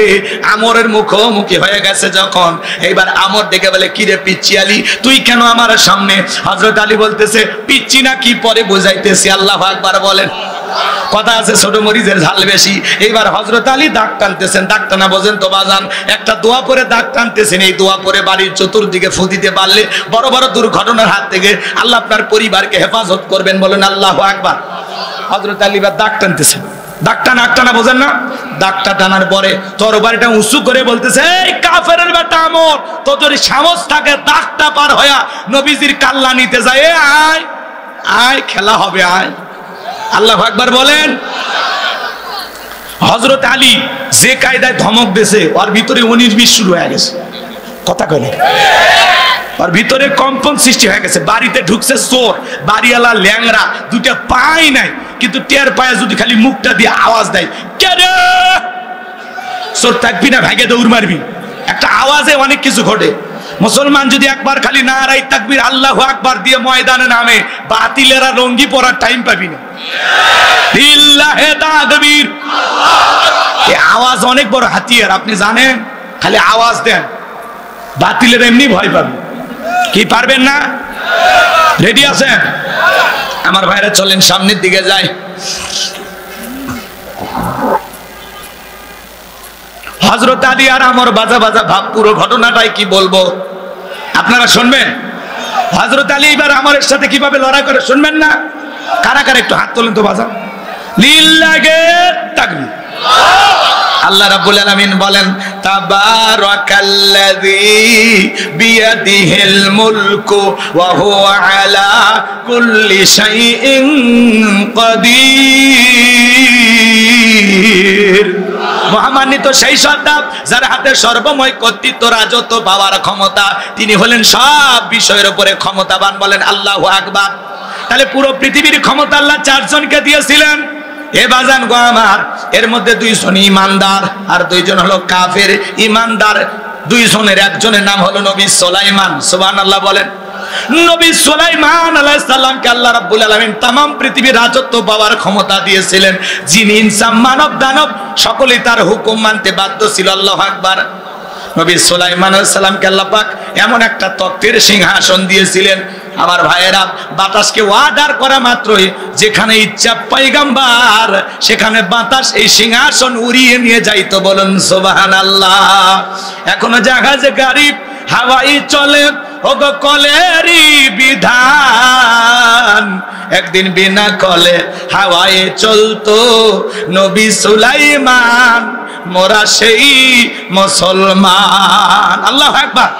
আমরের মুখোমুখি হয়ে গেছে যখন, এইবার আমর ডেকে বলে, কি রে পিচ্চি আলী তুই কেন আমার সামনে? হযরত আলী বলতেছে, পিচ্চি না কি পরে বুঝাইতে। আল্লাহু আকবার বলেন। কথা আছে ছোট মরিচের ঝাল বেশি। এইবার হযরত আলী দাগ টানতেছেন। দাগ টানা বোঝেন তো বাজান? একটা দোয়া পরে দাগ টানতেছেন। এই দোয়া পরে বাড়ির চতুর্দিকে ফু দিতে পারলে বড় বড় দুর্ঘটনার হাত থেকে আল্লাহ আপনার পরিবারকে হেফাজত করবেন। বলেন আল্লাহু আকবার। হযরত আলী এবার দাগ টানতেছেন। দাগটা নাক টানা বোঝেন না? দাগটা টানার পরে তরবারিটা উঁচু করে বলতেছে, এই কাফেরের বেটা আমর, তোদের সাহস থাকে দাগটা পার হয়া নবীজির কাল্লা নিতে যায়, আয় আয় খেলা হবে, আয়। আল্লাহু আকবার বলেন। হযরত আলী যে কায়দায় ধমক দিয়েছে, ওর ভিতরে 19-20 শুরু হয়ে গেছে। কথা কইলে ওর ভিতরে কম্পন সৃষ্টি হয়ে গেছে। বাড়িতে ঢুকছে চোর, বাড়িওয়ালা ল্যাংরা, দুইটা পাই নাই, কিন্তু টের পায়ে যদি খালি মুখটা দিয়ে আওয়াজ দেয়, কে রে, চোর থাকবি না, ভাগে দৌড় মারবি। একটা আওয়াজে অনেক কিছু ঘটে। মুসলমান যদি একবার খালি নারায়ে তাকবীর আল্লাহু আকবার দিয়ে ময়দানে নামে, বাতিলেরা রঙ্গি পড়ার টাইম পাবি না। লিল্লাহি তাকবীর। এই আওয়াজ অনেক বড় হাতিয়ার, আপনি জানেন? খালি আওয়াজ দেন, বাতিলের এমনি ভয় পাবে। কি পারবেন না? রেডি আছেন? আমার ভাইরা চলেন সামনের দিকে যাই। হযরত আলী আর আমর বাজা বাজা ভাব, পুরো ঘটনাটাই কি বলবো আপনারা শুনবেন। হযরত আলী এবার আমরের সাথে কিভাবে লড়াই করে শুনবেন না? কারা কারা একটু হাত তোলেন তো বাজান। লিল্লাহি তাকবীর। আল্লাহ রাব্বুল আলামিন বলেন, তাবারাকাল্লাযী বিয়াদিহিল মুলকু ওয়া হুয়া আলা কুল্লি শাইইন কাদির। মহামান্বিত সেই সত্তা যার হাতে সর্বময় কর্তৃত্ব, রাজত্ব পাওয়ার ক্ষমতা, তিনি হলেন সব বিষয়ের উপরে ক্ষমতাবান। বলেন আল্লাহু আকবার। তাহলে পুরো পৃথিবীর ক্ষমতা আল্লাহ 4 জনকে দিয়েছিলেন। এ বাজান গো আমার, এর মধ্যে 2 জন ইমানদার আর 2 জন হলো কাফের। ইমানদার 2 জনের একজনের নাম হলো নবী সুলাইমান। সুবহানাল্লাহ বলেন। নবী সুলাইমান আলাইহিস সালামকে আল্লাহ রাব্বুল আলামিন तमाम পৃথিবীর রাজত্ব পাওয়ার ক্ষমতা দিয়েছিলেন। জিন ইনসান মানব দানব সকলেই তার হুকুম মানতে বাধ্য ছিল। আল্লাহু আকবার। নবী সুলাইমান আলাইহিস সালামকে আল্লাহ পাক এমন একটা তক্তের সিংহাসন দিয়েছিলেন, আমার ভাইয়েরা, বাতাসকে অর্ডার করা মাত্রই যেখানে ইচ্ছা পয়গম্বর সেখানে বাতাস এই সিংহাসন উড়িয়ে নিয়ে যাইতো। বলুন সুবহানাল্লাহ। এখনো জাহাজে গাড়ি হাওয়াই চলে, ওগো কলেরই বিধান। একদিন বিনা কলে হাওয়ায় চলতো নবী সুলাইমান, মোরা সেই মুসলমান। আল্লাহু আকবার।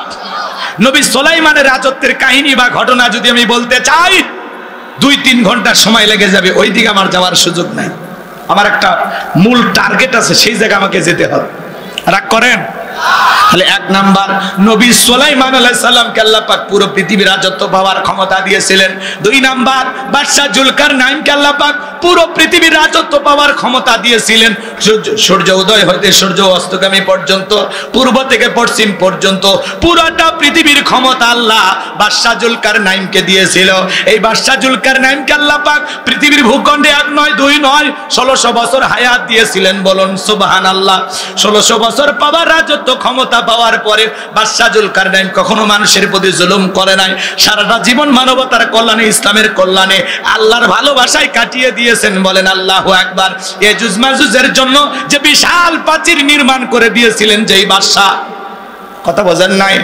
নবী সুলাইমানের রাজত্বের কাহিনী বা ঘটনা যদি আমি বলতে চাই 2-3 ঘন্টা সময় লেগে যাবে। ওই দিকে আমার যাওয়ার সুযোগ নাই। আমার একটা মূল টার্গেট আছে, সেই জায়গায় আমাকে যেতে হবে। রাগ করেন? তাহলে এক নাম্বার নবী সুলাইমান আলাইহিস সালামকে আল্লাহ পাক পুরো পৃথিবীর রাজত্ব পাওয়ার ক্ষমতা দিয়েছিলেন। দুই নাম্বার বাদশা জুলকারনাইনকে আল্লাহ পাক পুরো পৃথিবীর রাজত্ব পাওয়ার ক্ষমতা দিয়েছিলেন। সূর্য উদয় হতে সূর্য অস্তগামী পর্যন্ত, পূর্ব থেকে পশ্চিম পর্যন্ত পুরোটা পৃথিবীর ক্ষমতা আল্লাহ বাদশা জুলকারনাইনকে দিয়েছিল। এই বাদশা জুলকারনাইনকে আল্লাহ পাক পৃথিবীর ভূখণ্ডে এক নয় দুই নয় 1600 বছর হায়াত দিয়েছিলেন। বলুন সুবহানাল্লাহ। 1600 বছর পাওয়ার রাজত্ব ক্ষমতা পাওয়ার পরে বাদশা জুলকারনাইন কখনো মানুষের প্রতি জুলুম করে নাই। সারাটা জীবন মানবতার কল্যাণে, ইসলামের কল্যাণে, আল্লাহর ভালোবাসায় কাটিয়ে দিয়েছেন। বলেন আল্লাহু আকবার। ইয়াজুজ মাজুজের জন্য যে বিশাল প্রাচীর নির্মাণ করে দিয়েছিলেন যেই বাদশা, কথা বোঝেন নাই,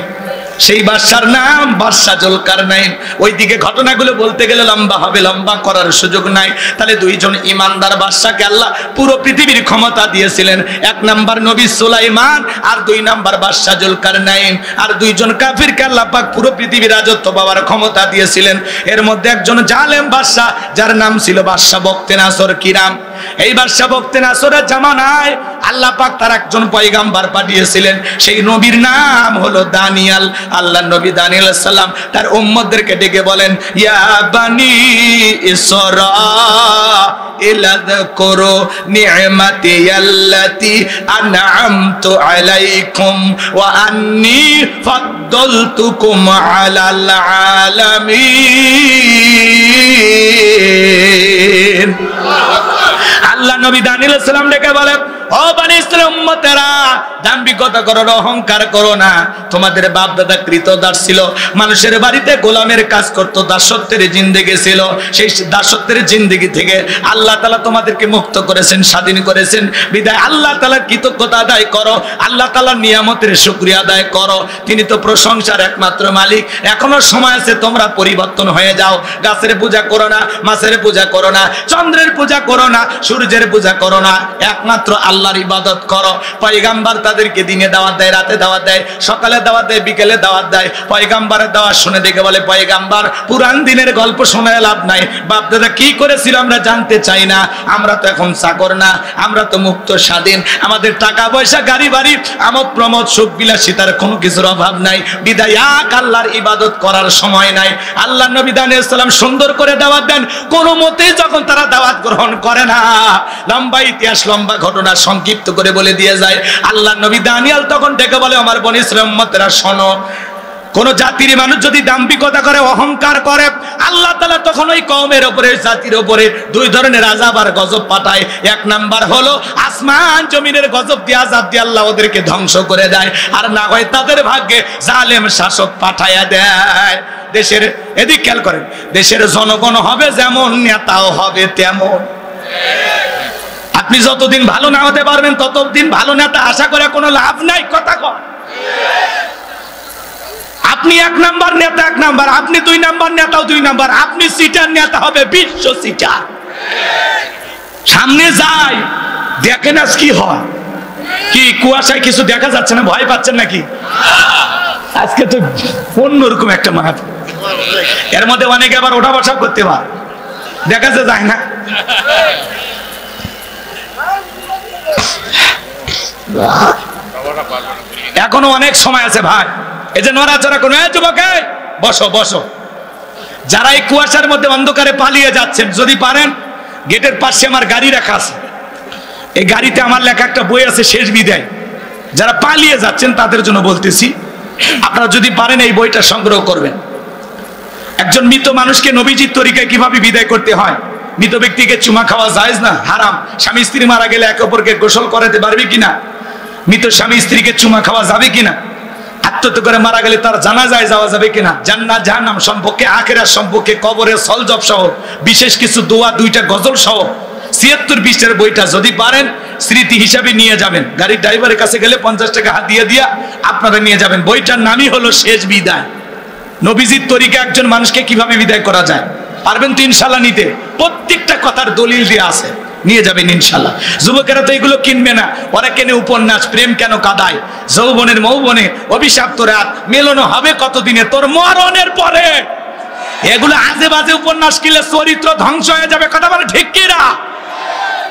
সেই বাদশার নাম বাদশা জুলকারনাইন। ওইদিকে ঘটনাগুলো বলতে গেলে লম্বা হবে, লম্বা করার সুযোগ নাই। তাহলে দুইজন ইমানদার বাদশাকে আল্লাহ পুরো পৃথিবীর ক্ষমতা দিয়েছিলেন। এক নাম্বার নবী সুলাইমান, আর দুই নাম্বার বাদশা জুলকারনাইন। আর দুইজন কাফিরকে আল্লাহ পাক পুরো পৃথিবীর রাজত্ব পাওয়ার ক্ষমতা দিয়েছিলেন। এর মধ্যে একজন জালেম বাদশা, যার নাম ছিল বাদশা বখতে নাসর। কি নাম? এই বাদশা বখতে নাসরের জামানায় আল্লাহ পাক তার একজন পয়গাম্বার পাঠিয়েছিলেন। সেই নবীর নাম হলো দানিয়াল। আল্লাহ নবী দানিয়াল আলাইহিস সালাম তার উম্মতদেরকে ডেকে বলেন, ইয়া বানি ইসরাঈল আযকুরু নি'মাতি আল্লাতী আন'আমতু আলাইকুম ওয়া আন্নী ফাদ্দালতুকুম আলাল আলামিন। আল্লাহ নবী দানিয়াল আলাইহিস সালাম ডেকে বলেন, ও বনি ইসরাঈল উম্মতেরা, দাম্ভিকতা করো না, অহংকার করো না। তোমাদের বাপ দাদা কৃতদাস ছিল, মানুষের বাড়িতে গোলামের কাজ করতো, দাসত্বের জিন্দেগি ছিল। সেই দাসত্বের জিন্দেগি থেকে আল্লাহ তাআলা তোমাদেরকে মুক্ত করেছেন, স্বাধীন করেছেন। বিদায় আল্লাহ তাআলার কৃতজ্ঞতা আদায় করো, আল্লাহ তাআলার নিয়ামতের শুকরিয়া আদায় করো। তিনি তো প্রশংসার একমাত্র মালিক। এখনো সময় আছে, তোমরা পরিবর্তন হয়ে যাও। গাছের পূজা করো না, মাছের পূজা করো না, চন্দ্রের পূজা করো না, সূর্যের পূজা করো না, একমাত্র আল্লাহর ইবাদত করো। পয়গাম্বার তাদেরকে দিনে দাওয়াত দেয়, রাতে দাওয়াত দেয়, সকালে দাওয়াত দেয়, বিকেলে দাওয়াত দেয়। পয়গাম্বারের দাওয়াত শুনে দেখে বলে, পয়গাম্বার পুরান দিনের গল্প শোনায় লাভ নাই। বাপ দাদা কি করেছিল আমরা জানতে চাই না। আমরা তো এখন চাকর না, আমরা তো মুক্ত স্বাধীন। আমাদের টাকা পয়সা, গাড়ি বাড়ি, আমোদ প্রমোদ, সুখ বিলাসিতার কোনো কিছুর অভাব নাই। বিদায় এক আল্লাহর ইবাদত করার সময় নাই। আল্লাহ নবী দানিয়াল আলাইহিস সালাম সুন্দর করে দাওয়াত দেন। কোনো মতেই যখন তারা দাওয়াত গ্রহণ করে না, লম্বা ইতিহাস, লম্বা ঘটনা সংক্ষিপ্ত করে বলে দিয়ে যায়। আল্লাহ নবী দানিয়াল তখন ডেকে বলে, আমার বনি ইসরাঈল উম্মতেরা শোনো, কোন জাতির মানুষ যদি দাম্ভিকতা করে, অহংকার করে, আল্লাহ তাআলা তখন ওই কওমের উপরে, জাতির উপরে দুই ধরনের আযাব আর গজব পাঠায়। এক নাম্বার হলো আসমান জমিনের গজব দিয়ে, আযাব দিয়ে আল্লাহ ওদেরকে ধ্বংস করে দেয়। আর না হয় তাদের ভাগ্যে জালেম শাসক পাঠায়া দেয়। দেশের এদিক খেয়াল করেন, দেশের জনগণ হবে যেমন, নেতাও হবে তেমন। আপনি যতদিন ভালো না হতে পারবেন ততদিন ভালো নেতা আশা করে কোনো লাভ নাই। কথা কর, আপনি এক নাম্বার নেতা এক নাম্বার, আপনি দুই নাম্বার নেতাও দুই নাম্বার। আপনি সিটার নেতা হবে বিশ্ব সিটার। সামনে যাই, দেখেন আজ কি হয়। কি কুয়াশায় কিছু দেখা যাচ্ছে না? ভয় পাচ্ছেন নাকি? আজকে তো অন্যরকম একটা মাহফিল। এর মধ্যে অনেকে আবার ওঠা বসা করতে পারে, দেখা যায় না। এখনো অনেক সময় আছে ভাই। এই যে নড়াচড়া কোনো, যুবক বসো বসো। যারা এই কুয়াশার মধ্যে অন্ধকারে পালিয়ে যাচ্ছেন, যদি পারেন, গেটের পাশে আমার গাড়ি রাখা আছে, এই গাড়িতে আমার লেখা একটা বই আছে, শেষ বিদায়। যারা পালিয়ে যাচ্ছেন তাদের জন্য বলতেছি, আপনারা যদি পারেন এই বইটা সংগ্রহ করবেন। একজন মৃত মানুষকে নবীজির তরিকায় কিভাবে বিদায় করতে হয়। মৃত ব্যক্তিকে চুমা খাওয়া জায়েজ না, হারাম। স্বামী স্ত্রী মারা গেলে একে অপরকে গোসল করাতে পারবে কিনা? মৃত স্বামী স্ত্রীকে চুমা খাওয়া যাবে কিনা? আত্মহত্যা করে মারা গেলে তার জানাজায় যাওয়া যাবে কিনা? জান্নাত জাহান্নাম সম্পর্কে, আখিরাত সম্পর্কে, কবরের সলজব সহ বিশেষ কিছু দোয়া, 2টা গজল সহ 76 পৃষ্ঠার বইটা যদি পারেন স্মৃতি হিসাবে নিয়ে যাবেন। গাড়ির ড্রাইভারের কাছে গেলে 50 টাকা হাত দিয়ে দিয়া আপনারা নিয়ে যাবেন। বইটার নামই হলো শেষ বিদায়। নবীজির তরিকা একজন মানুষকে কিভাবে বিদায় করা যায়, পারবেন তো ইনশাল্লাহ নিতে? প্রত্যেকটা কথার দলিল দিয়ে আছে, নিয়ে যাবেন ইনশাল্লাহ। যুবকেরা তো এগুলো কিনবে না, ওরা কেনে উপন্যাস, প্রেম কেন কাদায়, যৌবনের মৌবনে, অভিশাপ্ত রাত, মেলনো হবে কতদিনে, তোর মরণের পরে। এগুলো আজে বাজে উপন্যাস কিনলে চরিত্র ধ্বংস হয়ে যাবে। কথা বলে ঠিক কিনা?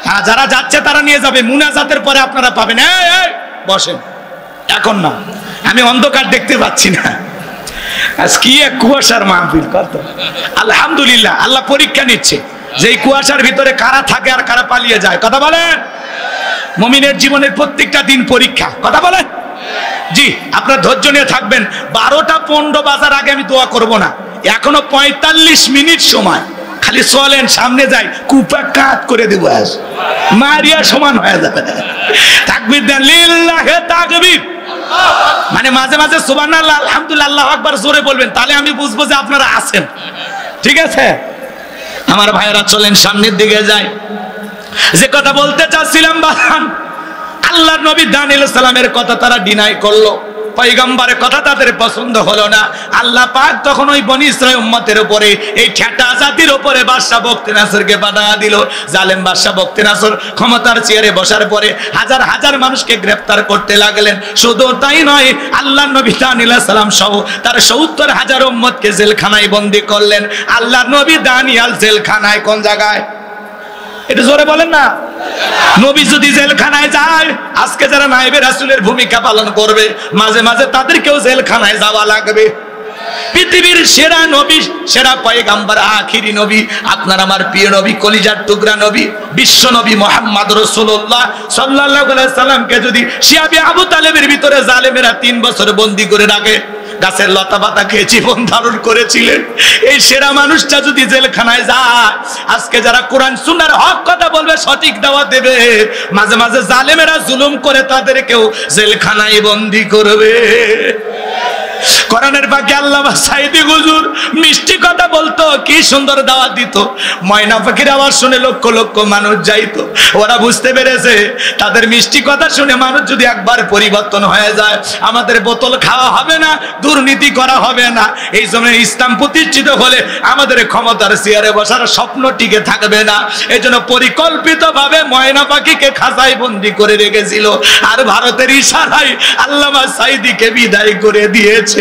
হ্যাঁ, যারা যাচ্ছে তারা নিয়ে যাবে। মুনাজাতের পরে আপনারা পাবেন। বসেন, এখন না, আমি অন্ধকার দেখতে পাচ্ছি না। আজ কি এক কুয়াশার মাহফিল কত। আলহামদুলিল্লাহ, আল্লাহ পরীক্ষা নিচ্ছে যে এই কুয়াশার ভিতরে কারা থাকে আর কারা পালিয়ে যায়। কথা বলেন। মুমিনের জীবনের প্রত্যেকটা দিন পরীক্ষা। কথা বলেন। জি, আপনারা ধৈর্য নিয়ে থাকবেন। 12টা 15 বাজার আগে আমি দোয়া করব না, এখনো 45 মিনিট সময়। খালি চলেন, সামনে যাই, কুপা কাট করে দেবো, আজ মারিয়া সমান হয়ে যাবে। তাকবীর দেন, লিল্লাহে তাকবীর। মানে মাঝে মাঝে সুবহানাল্লাহ, আলহামদুলিল্লাহ, আল্লাহু আকবার জোরে বলবেন, তাহলে আমি বুঝবো যে আপনারা আছেন। ঠিক আছে আমার ভাইয়েরা, চলেন সামনের দিকে যাই। যে কথা বলতে চাচ্ছিলাম, বাহান আল্লাহর নবী দানিয়েল সালামের কথা তারা ডিনাই করলো, পয়গম্বরের কথা তাদের পছন্দ হলো না। আল্লাহ পাক তখন ওই বনি ইসরাইল উম্মতের উপরে, এই ঠেটা জাতির উপরে বাদশা বখতিয়ানাসরকে পাঠিয়ে দিল। জালেম বাদশা বখতিয়ানাসর ক্ষমতার চেয়ারে বসার পরে হাজার হাজার মানুষকে গ্রেফতার করতে লাগলেন। শুধু তাই নয়, আল্লাহর নবী দানিয়েল সালাম সহ তার ৭০,০০০ উম্মতকে জেলখানায় বন্দী করলেন। আল্লাহর নবী দানিয়েল জেলখানায় কোন জায়গায়? এটা জোরে বলেন না। নবী যদি জেলখানায় যায়, আজকে যারা নায়েবে রাসূলের ভূমিকা পালন করবে, মাঝে মাঝে তাদেরকেও জেলখানায় যাওয়া লাগবে। পৃথিবীর সেরা নবী, সেরা পয়গম্বর, আখিরি নবী, আপনার আমার প্রিয় নবী, কলিজার টুকরা নবী, বিশ্ব নবী মুহাম্মদ রাসূলুল্লাহ সাল্লাল্লাহু আলাইহি সাল্লামকে যদি শিয়াবে আবু তালেবের ভিতরে জালেমেরা 3 বছর বন্দী করে রাখে, গাছের লতা পাতা খেয়ে জীবন ধারণ করেছিলেন, এই সেরা মানুষটা যদি জেলখানায় যায়, আজকে যারা কোরআন সুন্নাহর হক কথা বলবে, সঠিক দাওয়াত দেবে, মাঝে মাঝে জালেমেরা জুলুম করে তাদেরকেও জেলখানায় বন্দী করবে। কোরআনের পাকে আল্লামা সাইদি হুজুর মিষ্টি কথা বলতো, কি সুন্দর দাওয়াত দিত। ময়না পাখির আওয়াজ শুনে লক্ষ লক্ষ মানুষ যাইতো। ওরা বুঝতে পেরেছে তাদের মিষ্টি কথা শুনে মানুষ যদি একবার পরিবর্তন হয়ে যায়, আমাদের বোতল খাওয়া হবে না, দুর্নীতি করা হবে না। এই জন্য ইসলাম প্রতিষ্ঠিত হলে আমাদের ক্ষমতার চেয়ারে বসার স্বপ্ন টিকে থাকবে না। এই জন্য পরিকল্পিতভাবে ময়না পাখিকে খাঁচায় বন্দি করে রেখেছিল, আর ভারতের ইশারায় আল্লামা সাইদিকে বিদায় করে দিয়েছে।